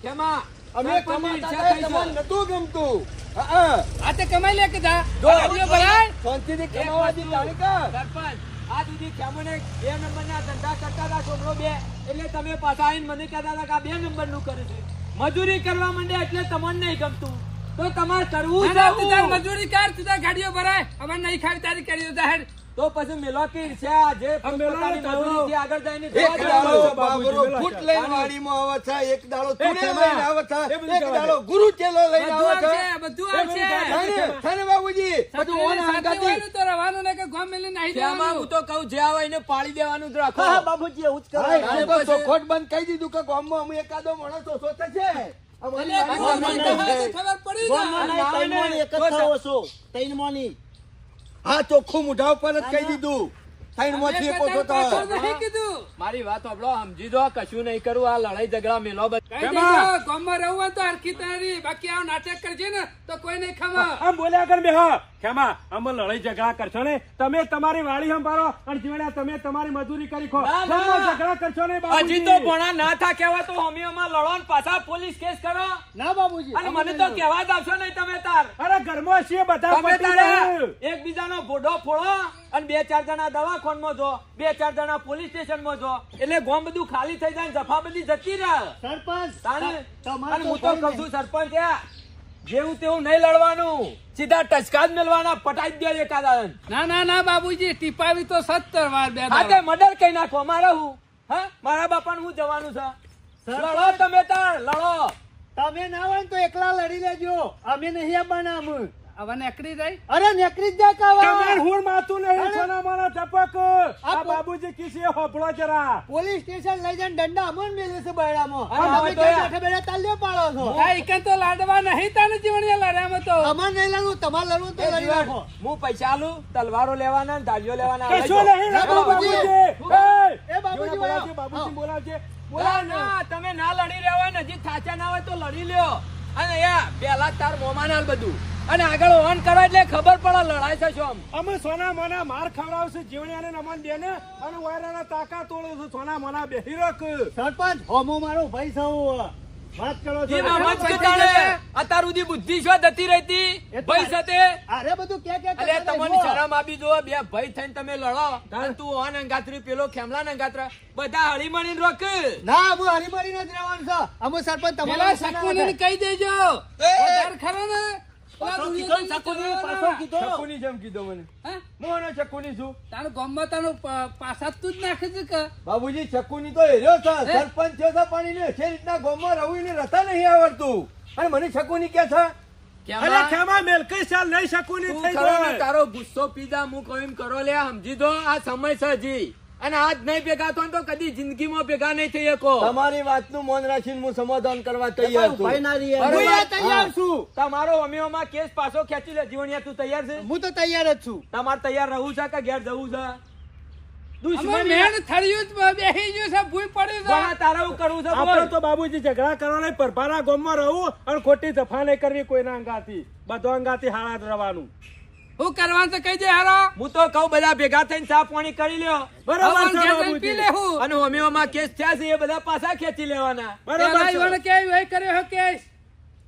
[SPEAKER 7] કેમાં?
[SPEAKER 4] અમે
[SPEAKER 7] સરપંચની ઈર્ષ્યા થઈ છે.
[SPEAKER 4] તમને નતું ગમતું. હા
[SPEAKER 1] આ તે કમાઈ લે કે જા
[SPEAKER 4] જો
[SPEAKER 1] ગાડીઓ ભરાય.
[SPEAKER 4] શાંતિથી કમાવાથી તારીકા.
[SPEAKER 7] સરપંચ, આ સુધી ખેમોને 2 નંબરના ધંધા કરતા હતા છોકરો 2, એટલે તમે પાછા આવીને મને કહેતા હતા કે આ 2 નંબરનું કરે છે. મજૂરી કરવા માંડે એટલે તમને નહીં ગમતું. તો તમારે કરવું
[SPEAKER 1] ના, તું તાર
[SPEAKER 7] શું?
[SPEAKER 1] મજૂરી કર, તું તાર ગાડીઓ ભરાય. અમારે નહીં ખાડી તારી ગાડીઓ જાહેર.
[SPEAKER 7] તો પછી મેલો કે ઈર્ષ્યા જે પોતપોતાની મજૂરીથી આગળ જઈને
[SPEAKER 4] એક
[SPEAKER 7] જવા
[SPEAKER 4] દાડો
[SPEAKER 7] દેવાનું.
[SPEAKER 4] બાબરો ફૂટ લઈને વાડીમાં આવે છે, એક દાડો ચૂડેલ લઈને આવે છે, એક દાડો ગુરુ ચેલો લઈને
[SPEAKER 1] બધું
[SPEAKER 4] આવે છે.
[SPEAKER 1] આવશે, બધું આવશે.
[SPEAKER 4] થાને બાબુજી બધું ઓન
[SPEAKER 1] સાથે
[SPEAKER 4] આંગાતી.
[SPEAKER 1] હોય ને તો રહેવાનું ને કે ગામ મેલી નાહી
[SPEAKER 7] ખેમા,
[SPEAKER 1] જવાનું.
[SPEAKER 7] હું તો કહું જે આવે એને પાડી દેવાનું જ રાખો.
[SPEAKER 5] હા બાબુજી એવું જ કરો.
[SPEAKER 4] હા, એ તો ચોખવટ બંધ કહી દીધું કે ગામમાં અમે એકાદો માણસ ઓછો થશે. અમારી
[SPEAKER 1] એટલે
[SPEAKER 4] વાતમાં
[SPEAKER 1] ગામમાં
[SPEAKER 4] નહીં
[SPEAKER 1] તો
[SPEAKER 4] થાય.
[SPEAKER 1] ખબર પડી
[SPEAKER 5] ગોમમાં
[SPEAKER 1] જાય.
[SPEAKER 5] નહીં, તૈનમાંની એક જ થવો છો. તૈનમાંની.
[SPEAKER 4] હા ચોખ્ખું મોઢા ઉપર જ કહી દીધું. ત્રણમાંથી એક ઓછો
[SPEAKER 1] પાછો
[SPEAKER 4] થાય.
[SPEAKER 1] નહીં કીધું.
[SPEAKER 7] મારી વાત સાંભળો, સમજી દો, કશું નહીં કરવું. આ લડાઈ ઝઘડા મેલો બધું.
[SPEAKER 1] કહી દેજો, ગામમાં રહેવું હોય તો હરખી તારી. બાકી આવું નાટક કરજે ને તો કોઈ નહીં ખમા.
[SPEAKER 2] આમ બોલ્યા કર બે હા ખેમા આમ લડાઈ ઝઘડા કરશો ને તમે તમારી વાડી સંભાળો અને જીવડા તમે તમારી મજૂરી કરી ખો
[SPEAKER 7] ના, ના.
[SPEAKER 2] ગામમાં ઝઘડા કરશો ને બાબુજી.
[SPEAKER 7] હજી તો ભણા ના થા કહેવા તો હોમીઓમાં લડો ને પાછા પોલીસ કેસ કરો.
[SPEAKER 3] ના બાબુજી
[SPEAKER 7] અને મને તો કહેવા જ આવશો નહીં તમે તાર.
[SPEAKER 2] અરે ઘરમાં છીએ બધા
[SPEAKER 7] તમે
[SPEAKER 2] પતી
[SPEAKER 7] તારે
[SPEAKER 2] જાય.
[SPEAKER 7] એકબીજાનો ભોડો ફોડો અને 2-4 જણા દવાખાનામાં જો, 2-4 જણા પોલીસ સ્ટેશનમાં જો, એટલે ગામ બધું ખાલી થઈ જાય ને જફા બધી જતી રહે.
[SPEAKER 3] સરપંચ
[SPEAKER 7] તાને?
[SPEAKER 3] તમારે
[SPEAKER 7] અને હું તો કહું છું સરપંચ જેવું તેવું નહીં લડવાનું, સીધા ટચકા જ મેળવાના, પટાઈ જ દે એકાદા.
[SPEAKER 1] ના ના ના બાબુજી ટીપાવી તો 70 વાર બે
[SPEAKER 7] હા તે મર્ડર કઈ નાખો. મારે હું હા મારા બાપાને હું જવાનું છે. લડો તમે તાર લડો.
[SPEAKER 3] તમે ના હોય ને તો એકલા લડી લેજો અમે નહીં આવવાના અમે.
[SPEAKER 1] હવે નીકળી જાય.
[SPEAKER 3] અરે નીકળી જ જાય
[SPEAKER 2] તમાર
[SPEAKER 3] કાવા.
[SPEAKER 2] હુળ માતું નહીં
[SPEAKER 3] અરે.
[SPEAKER 2] સોના મોના ટપક આ
[SPEAKER 3] આ
[SPEAKER 2] બાબુજી કિસી હોપળો જરા
[SPEAKER 3] પોલીસ સ્ટેશન લઈ જઈને દંડા અમન મેલે છે બૈરામાં.
[SPEAKER 7] અરે
[SPEAKER 3] અને
[SPEAKER 7] હવે
[SPEAKER 3] તમે
[SPEAKER 7] તો
[SPEAKER 3] ક્યાં
[SPEAKER 7] યાર.
[SPEAKER 3] બેઠા બેઠા તાલ્યો પાડો છો.
[SPEAKER 1] આ ઈકન તો લાડવા નહીં તાને જીવણીયા લડ્યામાં તો.
[SPEAKER 3] અમારે નહીં લડવું, તમારે લડવું તો લડી રાખો.
[SPEAKER 7] હું પૈસા આલું, તલવારો લેવાના ને ધારીઓ લેવાના.
[SPEAKER 2] કશો નહીં
[SPEAKER 3] ના,
[SPEAKER 2] બાબુજી
[SPEAKER 3] બાબુજી.
[SPEAKER 2] એ
[SPEAKER 3] બાબુજી
[SPEAKER 2] બોલાવજે,
[SPEAKER 3] વાળા.
[SPEAKER 2] બાબુજી બોલાવજે
[SPEAKER 7] બોલા ના, તમે ના લડી રહ્યા હોય ને હજી થાચા ના હોય તો લડી લ્યો. અને યા પેલા તાર મોમાં ના બધું અને આગળ ઓન કરો એટલે ખબર પડે લડાઈ છે શું.
[SPEAKER 2] અમે સોના મોના માર ખવડાવશે જીવણિયાને નમન દે ને અને વાયરાના તાકા તોડે છે સોના મોના બેહી રખ
[SPEAKER 3] સરપંચ હોમો મારો ભાઈ સૌ વાત કરો છો.
[SPEAKER 7] ઈ મામા જ કીધાને, અત્યાર સુધી બુદ્ધિ શું જતી રહેતી
[SPEAKER 3] એ તો
[SPEAKER 7] ભાઈ સાથે.
[SPEAKER 3] અરે બધું કે
[SPEAKER 7] અલે તમને શરમ આપી જો, બે ભાઈ થઈને તમે લડો અને તું ઓન અંગાત્રી પેલો ખેમલા અંગાત્રા બધા હળી મળીને રોક.
[SPEAKER 3] ના હું હરીમરીને જ રહેવાનું છે. અમે સરપંચ
[SPEAKER 1] પેલા
[SPEAKER 3] તમારા
[SPEAKER 1] શકુનીને કહી દેજો. વધારે ખરો ને પેલા દુનિયાને
[SPEAKER 3] શકુની
[SPEAKER 1] જવાના.
[SPEAKER 3] પાછો કીધો.
[SPEAKER 4] ચકુની જેમ કીધો મને.
[SPEAKER 1] હા?
[SPEAKER 4] મોનો ચકુની છું.
[SPEAKER 1] તારું ગામમાં તારું પાછા તું જ નાખે છે કે
[SPEAKER 4] બાબુજી ચકુની તો હેર્યો છે. સરપંચ થયો છે પણ એને છે રીતના ગામમાં રહું એને રસ્તા નહીં આવડતું. અને મને ચકુની કે છે
[SPEAKER 2] અરે ખેમા મેલકઈ સાલ નહીં શકુની
[SPEAKER 7] તું
[SPEAKER 2] થઈ
[SPEAKER 7] ખરો ને
[SPEAKER 2] જાય
[SPEAKER 7] તારો ગુસ્સો પીધા હું કહું એમ કરો લે, સમજી દો આ સમય છે હજી. અને આજ નહીં ભેગા થો ને તો કદી જિંદગીમાં ભેગા નહીં થઈ શકો.
[SPEAKER 4] તમારી વાતનું મૌન રાખીને હું સમાધાન કરવા તૈયાર છું.
[SPEAKER 5] ભાઈ ના રહીએ.
[SPEAKER 7] બરોબર.
[SPEAKER 3] હું એ તૈયાર છું.
[SPEAKER 7] તમારો અમીઓમાં કેસ પાછો ખેંચી લે. જીવણિયા તું તૈયાર છે?
[SPEAKER 3] હું તો તૈયાર જ છું.
[SPEAKER 7] તમારે તૈયાર રહું છે કે ઘેર જવું છે?
[SPEAKER 1] અમે
[SPEAKER 7] દુશ્મની
[SPEAKER 1] મેણ થળિયું જ બેહી ગયું છે, ભૂઈ પડ્યું છે.
[SPEAKER 7] બા તારે એવું કરવું છે
[SPEAKER 2] આપણે
[SPEAKER 7] બોલ.
[SPEAKER 2] તો બાબુજી ઝઘડા કરવાના પરભારા ગામમાં રહું અને ખોટી જફા નહીં કરવી કોઈના અંગાથી બધો અંગાથી હાળા જ રહેવાનું
[SPEAKER 1] હું કરવાનું છે કહી દે હારો.
[SPEAKER 7] હું તો કહું બધા ભેગા થઈને ચા પાણી કરી લ્યો.
[SPEAKER 2] બરાબર
[SPEAKER 1] હવે
[SPEAKER 2] છે
[SPEAKER 1] ઘેર જઈને પી
[SPEAKER 2] બાબુજી
[SPEAKER 1] લેવું.
[SPEAKER 7] અને હોમીઓમાં કેસ થયા છે એ બધા પાછા ખેંચી લેવાના.
[SPEAKER 2] બરાબર
[SPEAKER 1] પેલા
[SPEAKER 2] છે
[SPEAKER 1] ઈવોને કે એ કર્યો હે કેસ.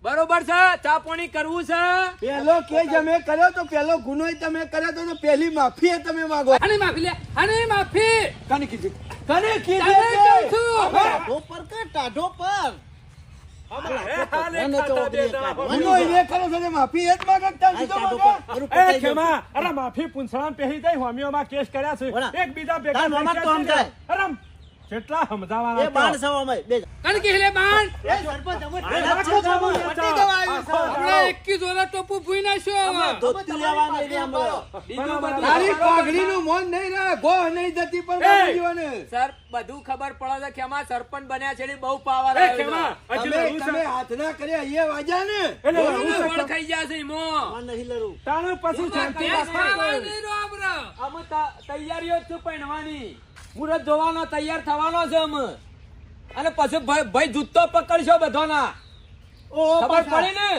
[SPEAKER 7] બરોબર છે? ચા પાણી કરવું છે?
[SPEAKER 4] પહેલો કેસ અમે કર્યો તો પહેલો ગુનો તમે કર્યો તો પહેલી માફી તમે માંગો.
[SPEAKER 1] આની માફી લે, આની માફી.
[SPEAKER 4] કને કીધું? કને
[SPEAKER 1] તને
[SPEAKER 4] કીધું?
[SPEAKER 1] કહું છું.
[SPEAKER 5] ટાઢો પર કે ટાઢો પર.
[SPEAKER 4] ગુનો એને કર્યો છે ને માફી એ જ માંગે કે ત્યાં
[SPEAKER 5] આ
[SPEAKER 4] સીધો
[SPEAKER 5] ટાઢો
[SPEAKER 4] માંગે?
[SPEAKER 5] પર. મારું
[SPEAKER 2] એ
[SPEAKER 5] પતાઈ ગયું.
[SPEAKER 2] ખેમા અરે માફી પૂંછડામાં પહેરી જાય હોમીઓમાં કેસ કર્યા છે
[SPEAKER 5] બોલા.
[SPEAKER 2] એકબીજા ભેગા
[SPEAKER 5] તાર મામા
[SPEAKER 2] થઈ
[SPEAKER 5] તો આમ
[SPEAKER 2] ગયા છે. અરે કેટલા સમજાવવાના
[SPEAKER 5] એ બાણ સવા અમે બે
[SPEAKER 1] કણ કે લે બાણ
[SPEAKER 3] એ સરપંચ અમે
[SPEAKER 2] રાખો જામો નેતા.
[SPEAKER 3] પટી જવા આવ્યું છે.
[SPEAKER 1] આપણે 21 જોરા ટોપું ફૂઈ નાખ્યો હવે.
[SPEAKER 5] ધોતી લેવા નહીં રે અમે.
[SPEAKER 7] બીજું બધું
[SPEAKER 4] તારી
[SPEAKER 7] ખબર
[SPEAKER 4] પાઘડીનું મોન નહીં ને ગોહ નહીં જતી પણ બાબુજીઓને.
[SPEAKER 7] સર બધું ખબર પડે છે ખેમા સરપંચ બન્યા છે એટલે બહુ પાવર
[SPEAKER 2] એ
[SPEAKER 7] આવ્યો
[SPEAKER 2] ખેમા,
[SPEAKER 7] છે.
[SPEAKER 2] હજુ
[SPEAKER 4] તમે
[SPEAKER 2] લડવું છે?
[SPEAKER 4] તમે હાથના કર્યા એ વાજા ને
[SPEAKER 2] એટલે લડવું
[SPEAKER 7] બોલો,
[SPEAKER 2] છે?
[SPEAKER 7] ઓળખાઈ ગયા છે ઈમો.
[SPEAKER 5] મને નહીં લડવું.
[SPEAKER 2] તાણે પછી શાંતિ
[SPEAKER 1] ભેંસ
[SPEAKER 2] રાખો.
[SPEAKER 1] ખાવા નહીં રહો આપણે.
[SPEAKER 7] અમે તૈયારીઓ જ છે પહેરવાની મુરત જોવાનો તૈયાર થવાનો છે અમે અને પછી ભાઈ જૂતો પકડશો બધાના ખબર પડી ને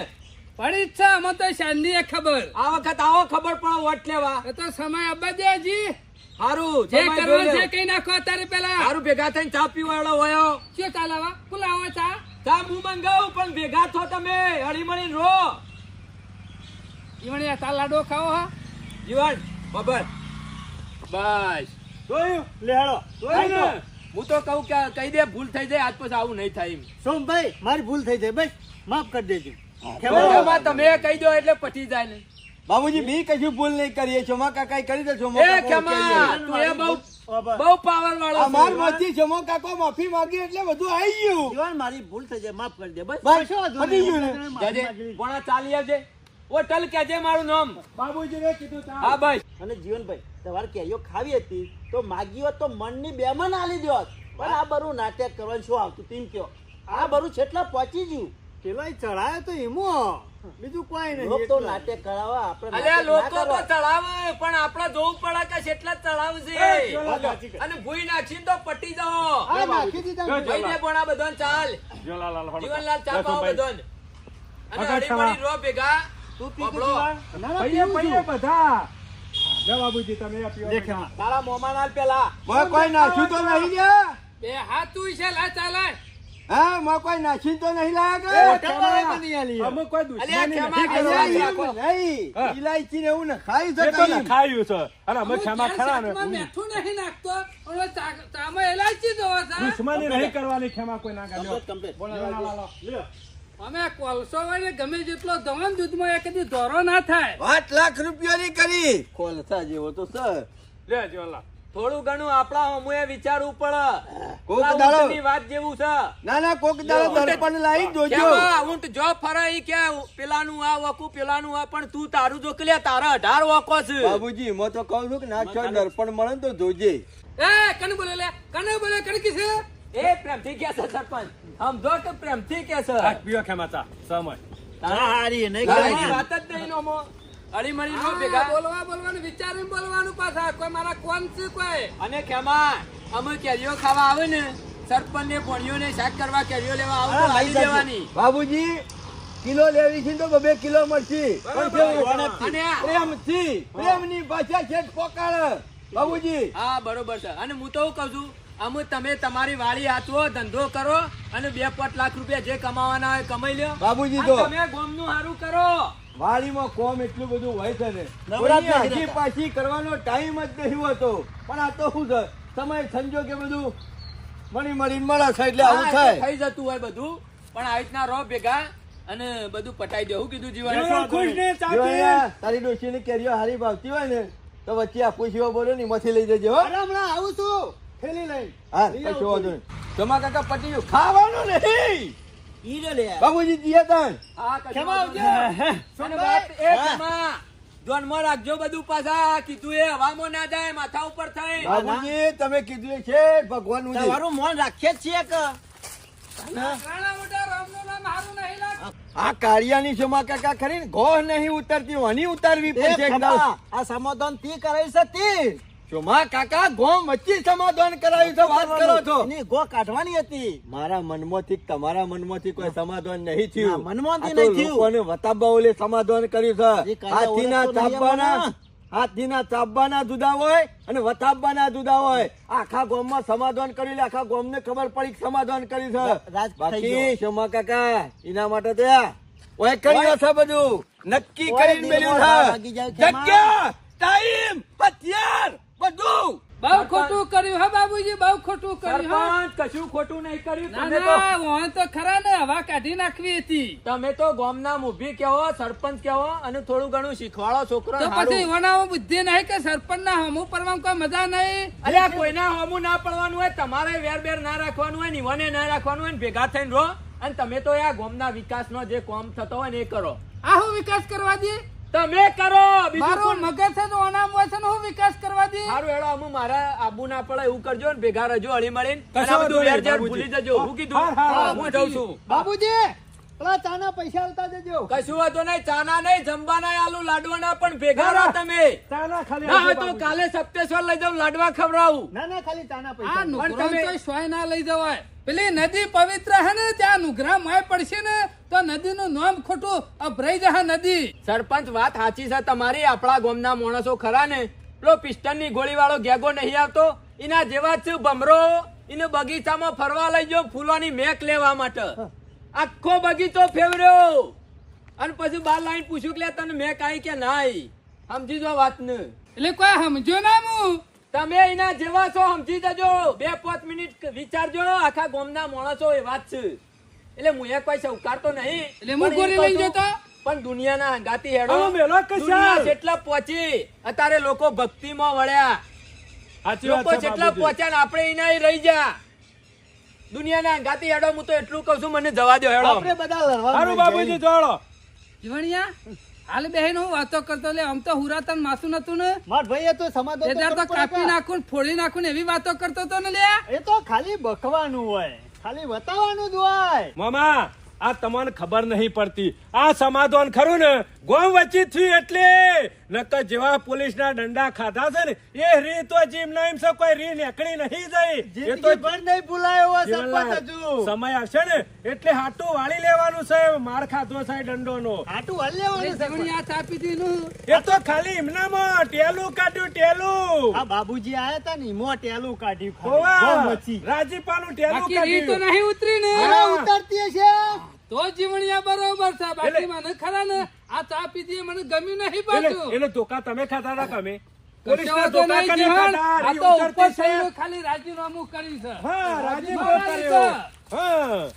[SPEAKER 1] પડી જ છે અમે તો શાંતિ એ ખબર.
[SPEAKER 7] આ વખત આવો ખબર પડો વોટ લેવા
[SPEAKER 1] એ તો સમય આબા દે હજી.
[SPEAKER 7] હારું
[SPEAKER 1] જે
[SPEAKER 7] જમાઈ
[SPEAKER 1] કરવાનું
[SPEAKER 7] જોઈ
[SPEAKER 1] છે
[SPEAKER 7] લે.
[SPEAKER 1] કઈ નાખો અત્યારે પેલા.
[SPEAKER 7] હારું ભેગા થઈને ચા પીવાડો વયો
[SPEAKER 1] શું ચાલાવા બોલાવો ચા.
[SPEAKER 7] ચા હું મંગાવું પણ ભેગા થો તમે હળીમળી રો
[SPEAKER 1] ઈવણે આ લાડો ખાઓ હા.
[SPEAKER 7] જીવન બબર બસ
[SPEAKER 2] જોયું?
[SPEAKER 3] લે હેડો.
[SPEAKER 2] જોયું ને?
[SPEAKER 7] હું તો કહું કે કહી દે ભૂલ થઈ જાય આજ પછી આવું નહીં થાય એમ.
[SPEAKER 3] સોમભાઈ મારી ભૂલ થઈ જાય બસ માફ કરી દેજો.
[SPEAKER 7] એમાં તમે કહી દો એટલે પટી જાય ને
[SPEAKER 4] બાબુજી બી કશું ભૂલ નહીં કરીએ ચોમા કાકા કરી દે ચોમો
[SPEAKER 7] એ ખેમા તું એ બહુ પાવર વાળો
[SPEAKER 4] અમાર
[SPEAKER 7] છે.
[SPEAKER 4] માંથી ચોમો કાકો માફી માંગી એટલે બધું આવી ગયું
[SPEAKER 5] જીવન મારી ભૂલ થઈ જાય માફ કરી દે બસ.
[SPEAKER 4] બસ
[SPEAKER 3] કશો વાંધો
[SPEAKER 4] પતી
[SPEAKER 3] નહીં.
[SPEAKER 4] ગયું ને
[SPEAKER 7] જજે પોણા ચાલી આવજે ઓ ટલ કેજે મારું નામ
[SPEAKER 2] બાબુજીને કીધું તા.
[SPEAKER 7] હા બસ
[SPEAKER 5] અને જીવનભાઈ તમારે કેરીઓ ખાવી હતી તો માગી હોત તો મનની બેમાં આલી દ્યોત. પણ આ બરું નાટક કરવાનું શું આવતું તેમ કયો આ બરું છેટલા પહોંચી ગયું.
[SPEAKER 3] પેલો ચડાયો તો એમો બીજું કોઈ નહીં.
[SPEAKER 5] લોક તો નાટક કરાવવા આપણે
[SPEAKER 7] અલ્યા
[SPEAKER 5] નાટક
[SPEAKER 7] લોકો
[SPEAKER 5] ના
[SPEAKER 7] તો
[SPEAKER 5] કરવા.
[SPEAKER 7] ચડાવે પણ આપડા જોવું પડે કે કેટલા ચડાવ છે અને ભૂઈ નાખીને તો પટી જાઓ
[SPEAKER 3] હા, નાખી દીધા
[SPEAKER 2] જો,
[SPEAKER 3] મેં.
[SPEAKER 2] જો.
[SPEAKER 7] ભાઈ બોણા બધાને ચાલ
[SPEAKER 2] જોલાલાલ હળો.
[SPEAKER 7] જીવનલાલ ચા પાવ
[SPEAKER 2] લખનભાઈ.
[SPEAKER 7] બધાને અને
[SPEAKER 2] વખત
[SPEAKER 7] હળીમળી રો ભેગા
[SPEAKER 5] તું પી
[SPEAKER 7] બબલો.
[SPEAKER 5] જીવન?
[SPEAKER 3] ના, ના,
[SPEAKER 2] પૈયે
[SPEAKER 3] પીવું
[SPEAKER 2] પૈયે
[SPEAKER 3] છું.
[SPEAKER 2] બધા લે બાબુજી તમે આ પીવો.
[SPEAKER 3] દેખે માં.
[SPEAKER 7] તારા મોમાં નાલ પેલા
[SPEAKER 4] માં કોઈ નાખ્યું તો નહીં ને
[SPEAKER 1] બે હાથું છે લા ચાલાય.
[SPEAKER 4] હા માં કોઈ નાખીને તો નહીં
[SPEAKER 2] એ
[SPEAKER 4] લાયા
[SPEAKER 2] ખેમા,
[SPEAKER 3] બની આલી.
[SPEAKER 2] અમે કોઈ
[SPEAKER 7] અલ્યા
[SPEAKER 2] દુશ્મની
[SPEAKER 7] ખેમા,
[SPEAKER 2] નથી
[SPEAKER 7] અલ્યા
[SPEAKER 2] કરવાની.
[SPEAKER 7] ખેમા.
[SPEAKER 4] નહીં
[SPEAKER 2] હા.
[SPEAKER 4] ઇલાયચી ને એવું ને ખાઈ
[SPEAKER 2] એ તો
[SPEAKER 4] શકાય એમ.
[SPEAKER 2] ખાયું છે અને અમે
[SPEAKER 1] હું
[SPEAKER 2] ખેમા
[SPEAKER 1] ચાર
[SPEAKER 2] ખરા ને
[SPEAKER 1] શાકમાં મેઠું નહીં નાખતો ઓલો ચામાં એલાચી જોવો છે.
[SPEAKER 2] દુશ્મની નહીં કરવાની ખેમા કોઈ ના ગાલ્યો.
[SPEAKER 5] Complete, complete.
[SPEAKER 2] જોલાલાલ લ્યો.
[SPEAKER 1] અમે કોલસો હોય ને ગમે જેટલો દવાન દૂધમાં એક દી દોરો ના થાય.
[SPEAKER 4] 8 લાખ રૂપિયાની કરી ખોલસા જેવો તો સર
[SPEAKER 2] લે જોલાલાલ.
[SPEAKER 7] થોડું ઘણું આપડા હમુએ વિચારવું પડે
[SPEAKER 4] કોક
[SPEAKER 7] આ
[SPEAKER 4] દાડો.
[SPEAKER 7] ઊંટની વાત જેવું છે
[SPEAKER 4] ના ના કોક દાડો દર્પણ લાવી જોજો
[SPEAKER 7] કેવા ઊંટ જો ફરે ઈ કે પેલાનું આ વકુ પેલાનું આ પણ તું તારું જો કે લે તારા 18 વકો છે
[SPEAKER 4] બાબુજી હું તો કહું છું કે ના છો દર્પણ મળે ને તો જોજે
[SPEAKER 1] એ કને બોલે લે કને બોલે કને કી છે.
[SPEAKER 7] એ પ્રેમથી કે છે સરપંચ સમજો કે પ્રેમથી કે છે
[SPEAKER 2] આ પીવો ખેમા ચા સમય.
[SPEAKER 5] હા, હારી, નહીં
[SPEAKER 7] તારી
[SPEAKER 5] ખાવાની.
[SPEAKER 7] વાત જ નહીં નોમો હળીમળી નો
[SPEAKER 1] હા,
[SPEAKER 7] ભેગા
[SPEAKER 1] બોલવાનું વિચારીને બોલવાનું પાછા કોઈ મારા કોણ છે કોઈ.
[SPEAKER 7] અને ખેમા અમે કેરીઓ ખાવા આવે ને સરપંચ ને ભણ્યો ને શાક કરવા કેરીઓ લેવા આવું તો
[SPEAKER 5] હા,
[SPEAKER 7] હાલી
[SPEAKER 5] લઈ
[SPEAKER 7] દેવાની
[SPEAKER 4] બાબુજી કિલો લેવી છે તો 2 કિલો મળશે પણ કેવું?
[SPEAKER 7] અને આ-
[SPEAKER 4] પ્રેમથી પ્રેમની ભાષા છે પોકાળ બાબુજી
[SPEAKER 7] હા બરોબર છે અને હું તો કહું છું અમે તમે તમારી વાડી હાચવો ધંધો કરો અને 2-5 લાખ રૂપિયા જે કમાવાના હોય કમાઈ લ્યો
[SPEAKER 4] બાબુજી
[SPEAKER 7] અને
[SPEAKER 4] તો
[SPEAKER 7] તમે ગામનું સારું કરો
[SPEAKER 4] વાડીમાં કોમ એટલું બધું હોય છે ને
[SPEAKER 5] નવરાત્રી
[SPEAKER 4] કોઈને
[SPEAKER 5] નથી
[SPEAKER 4] હજી પાછી કરવાનો ટાઈમ જ નહીં હોતો પણ આ તો શું છે સમય સંજોગે બધું મળીને મળે છે એટલે આવું
[SPEAKER 7] હા,
[SPEAKER 4] થાય
[SPEAKER 7] એ તો થઈ જતું હોય બધું પણ આ રીતના રહો ભેગા અને બધું પટાઈ દેવું કીધું જીવન
[SPEAKER 2] જીવન ખુશ ને ચા
[SPEAKER 4] જો
[SPEAKER 2] પી.
[SPEAKER 4] અહીંયા તારી ડોશીની કેરીઓ હારી ભાવતી હોય ને તો વચ્ચે આપું શિવા બોલો ને એમાંથી લઈ જજો હો.
[SPEAKER 3] અરે હમણાં આવું છું થેલી લઈને.
[SPEAKER 4] હા
[SPEAKER 3] લઈ
[SPEAKER 4] કશો
[SPEAKER 3] આવું
[SPEAKER 4] વાંધો નહીં જમા કાકા પટી ગયું ખાવાનું નહીં
[SPEAKER 5] ઈ રે લે.
[SPEAKER 4] બાબુજી જીયા તાન
[SPEAKER 7] હા કશું
[SPEAKER 3] ખેમા
[SPEAKER 7] વાંધો
[SPEAKER 3] આવજો.
[SPEAKER 7] નહીં. અને વાત એ ખેમા ધ્યાનમાં રાખજો બધું પાછા કીધું એ હવામાં ના જાય માથા ઉપર થઈ
[SPEAKER 4] બાબુજી તમે કીધું એ છે ભગવાનનું છે.
[SPEAKER 5] તમારું મોન રાખીએ જ છીએ કે
[SPEAKER 1] રાણા મોટા રામનું નામ હારું નહીં લાગતું.
[SPEAKER 4] આ કાળિયાની જમા કાકા ખરી ને ગોહ નહીં ઉતરતી વાની ઉતારવી
[SPEAKER 5] એ
[SPEAKER 4] પડશે એક દાડો.
[SPEAKER 5] ખમા, આ સમાધાન તી કરાવી છે તી.
[SPEAKER 4] જમા કાકા ગોમ વચ્ચે સમાધાન કરાવ્યું છે વાત કરો છો
[SPEAKER 5] એની ગો કાઢવાની હતી.
[SPEAKER 4] મારા મનમાંથી કે તમારા મનમાંથી કોઈ સમાધાન નહીં થયું
[SPEAKER 5] ના, મનમાંથી
[SPEAKER 4] આ તો
[SPEAKER 5] નહીં થયું.
[SPEAKER 4] લોકોને વતાવવા ઓલે સમાધાન કર્યું
[SPEAKER 5] જે
[SPEAKER 4] છે
[SPEAKER 5] કાયદા
[SPEAKER 4] હાથીના
[SPEAKER 5] ઓળખતો નહીં
[SPEAKER 4] ચાબવાના
[SPEAKER 5] આવવાના.
[SPEAKER 4] હાથીના ચાબવાના જુદા હોય અને વતાવવાના જુદા હોય આખા ગામમાં સમાધાન કર્યું એટલે આખા ગામને ખબર પડી કે સમાધાન કર્યું છે
[SPEAKER 5] રાજ થઈ
[SPEAKER 4] બાકી
[SPEAKER 5] ગયો.
[SPEAKER 4] શમા કાકા એના માટે તો ઓય કર્યું છે બધું નક્કી
[SPEAKER 5] ઓય
[SPEAKER 4] કરીને
[SPEAKER 5] દિલમાં
[SPEAKER 4] મેલ્યું
[SPEAKER 5] ભાગી જાય
[SPEAKER 4] છે
[SPEAKER 5] ખેમા.
[SPEAKER 4] જગ્યા ટાઈમ હથિયાર બધું
[SPEAKER 1] બહુ ખોટું કર્યું હા બાબુજી, બહુ ખોટું કર્યું હા.
[SPEAKER 7] સરપંચ કશું ખોટું નહીં કર્યું.
[SPEAKER 1] ના
[SPEAKER 7] તમે તો
[SPEAKER 1] ના વાં તો ખરા ને હવા કાઢી નાખવી હતી.
[SPEAKER 7] તમે તો ગામના મુભી કહેવો, સરપંચ કહેવો અને થોડું ઘણું શીખવાડો છોકરો
[SPEAKER 1] તો પછી એવાના બુદ્ધિ નહીં કે સરપંચ ના હમું પડવામાં કોઈ મજા નહીં.
[SPEAKER 7] અલ્યા કોઈના હોમું ના પડવાનું હોય, તમારે વેર બેર ના રાખવાનું હોય, નિવાને ના રાખવાનું હોય ને ભેગા થઈને રહો. અને તમે તો આ ગામના વિકાસનો જે કામ થતો હોય ને એ કરો.
[SPEAKER 1] આ હું વિકાસ કરવા દે?
[SPEAKER 7] તમે કરો, બીજું
[SPEAKER 1] મારું
[SPEAKER 7] કોણ?
[SPEAKER 1] મગજ છે તો ઓનામ હોય છે ને હું વિકાસ કરવા દે?
[SPEAKER 7] સારું હેડો, અમુ મારા આબુ ના પડે એવું કરજો ને ભેગા રહેજો હળી મળીને. અને
[SPEAKER 2] કશો
[SPEAKER 7] આ બધું
[SPEAKER 2] વાંધો
[SPEAKER 7] વેર
[SPEAKER 2] નહીં,
[SPEAKER 7] ઝેર
[SPEAKER 2] બાબુજી.
[SPEAKER 7] ભૂલી જજો. હું કીધું?
[SPEAKER 2] હા, હા,
[SPEAKER 7] હા, હું જઉં છું.
[SPEAKER 3] બાબુજી પેલા ચાના પૈસા આલતા જજો.
[SPEAKER 7] કશું વાંધો નહીં, ચાના નહીં, જમવાના આલુ લાડવાના પણ ભેગા રહો તમે.
[SPEAKER 2] ચાના ખાલી
[SPEAKER 7] ના હોય
[SPEAKER 2] આપજો
[SPEAKER 7] તો
[SPEAKER 2] બાબુજી.
[SPEAKER 7] કાલે સપ્તેશ્વર લઈ જાઉં, લાડવા ખવડાવું.
[SPEAKER 3] ના ના ખાલી ચાના
[SPEAKER 1] આ
[SPEAKER 3] પૈસા
[SPEAKER 1] નુકરો
[SPEAKER 7] તમે-
[SPEAKER 1] તો સોય ના લઈ જવાય. પેલી નદી પવિત્ર હે ને ત્યાં નુકરા માય પડશે ને તો નદીનું નામ ખોટું અભરાઈ જશે નદી.
[SPEAKER 7] સરપંચ વાત સાચી છે તમારી. આપણા ગામના માણસો ખરા ને, પેલો પિસ્ટનની ગોળી વાળો ગેગો નહીં આવતો, એના જેવા જ ભમરો એને બગીચામાં ફરવા લઈ ગયો ફૂલોની મેક લેવા માટે. આખો બગીચો ફેવર્યો અને પછી બાર લાઈન પૂછ્યું કે લે તને મેક આવી કે ના આવી. સમજી જો વાત ને.
[SPEAKER 1] એટલે કોઈ સમજો ના હું.
[SPEAKER 7] તમે એના જેવા છો, સમજી જજો. 2-5 મિનિટ વિચારજો. આખા ગામના માણસો એ વાત છે. એટલે હું એ કોઈ સૌકારતો નહીં.
[SPEAKER 1] એટલે હું
[SPEAKER 7] પણ
[SPEAKER 1] ગોરી
[SPEAKER 7] એ
[SPEAKER 1] લઈને
[SPEAKER 7] કહું છું,
[SPEAKER 1] જતો?
[SPEAKER 7] પણ દુનિયાના હંગાતી હેડો.
[SPEAKER 2] આમાં મેલો કશાલ.
[SPEAKER 7] દુનિયા જેટલા પહોંચી અત્યારે લોકો ભક્તિમાં વળ્યા.
[SPEAKER 2] સાચી વાત
[SPEAKER 7] લોકો
[SPEAKER 2] છે
[SPEAKER 7] જેટલા
[SPEAKER 2] બાબુજી.
[SPEAKER 7] પહોંચ્યા ને આપણે એના રહી જા. દુનિયાના હંગાતી હેડો. હું તો એટલું કહું છું, મને જવા દો હેડો.
[SPEAKER 3] આપણે બધા લડવાનું
[SPEAKER 2] સારું બાબુજી જોડો.
[SPEAKER 1] જીવણિયા હાલ બેહીને હું વાતો કરતો લે. આમ તો હુરાતન માસું નતું ને
[SPEAKER 3] માર ભાઈએ તો સમાધાન
[SPEAKER 1] એ તો કાપી નાખું ને ફોડી નાખું ને એવી વાતો કરતો હતો ને લે.
[SPEAKER 3] એ તો ખાલી બકવાનું હોય, ખાલી બતાવવાનું જ હોય.
[SPEAKER 2] મામા આ તમને ખબર નહીં પડતી. આ સમાધાન ખરું ને ગોમ વચ્ચે થયું એટલે નકર જેવા પોલીસના દંડા ખાધા છે ને એ રી તો જીમ નામ છે, કોઈ રી નીકળી નહીં જાય. એ તો
[SPEAKER 3] જિંદગી ભર નહીં ભૂલાયો હોય
[SPEAKER 2] જીવનલાલ,
[SPEAKER 3] સરપંચ હજુ.
[SPEAKER 2] સમય આવશે ને એટલે હાટું વાળી લેવાનું છે. માર ખાધો છે દંડોનો.
[SPEAKER 3] હાટું હલ લેવાનું સરપંચ.
[SPEAKER 1] જીવણિયા ચાપી દીધું.
[SPEAKER 2] એ તો ખાલી એમનામાં ટેલું કાઢ્યું ટેલું.
[SPEAKER 3] આ બાબુજી આયા તા ને ઈમો ટેલું કાઢ્યું
[SPEAKER 2] હોવા,
[SPEAKER 3] ગોમ વચ્ચી.
[SPEAKER 2] રાજીપાનું ટેલું
[SPEAKER 1] બાકી રી તો
[SPEAKER 2] કાઢ્યું.
[SPEAKER 1] નહીં ઉતરી ને.
[SPEAKER 3] અરે ઉતરતી હશે.
[SPEAKER 1] તો જીવણિયા બરોબર છે. બાકી
[SPEAKER 2] એટલે-
[SPEAKER 1] મને ખરા ને આ ચા પીધી મને ગમ્યું નહીં
[SPEAKER 2] એટલે
[SPEAKER 1] પાછું.
[SPEAKER 2] એટલે ધોકા તમે ખાતા હતા કમે?
[SPEAKER 1] કશો
[SPEAKER 2] પોલીસના
[SPEAKER 1] વાંધો
[SPEAKER 2] ધોકા
[SPEAKER 1] નહીં
[SPEAKER 2] કને
[SPEAKER 1] જીવણ.
[SPEAKER 2] ખાધા?
[SPEAKER 1] આ
[SPEAKER 2] રી
[SPEAKER 1] તો
[SPEAKER 2] ઉતરતી
[SPEAKER 1] ઉપર
[SPEAKER 2] છે.
[SPEAKER 1] થઈને ખાલી રાજીનામું કરી છે.
[SPEAKER 2] હા, રાજીપો
[SPEAKER 1] રાજીપો
[SPEAKER 2] કર્યો. હા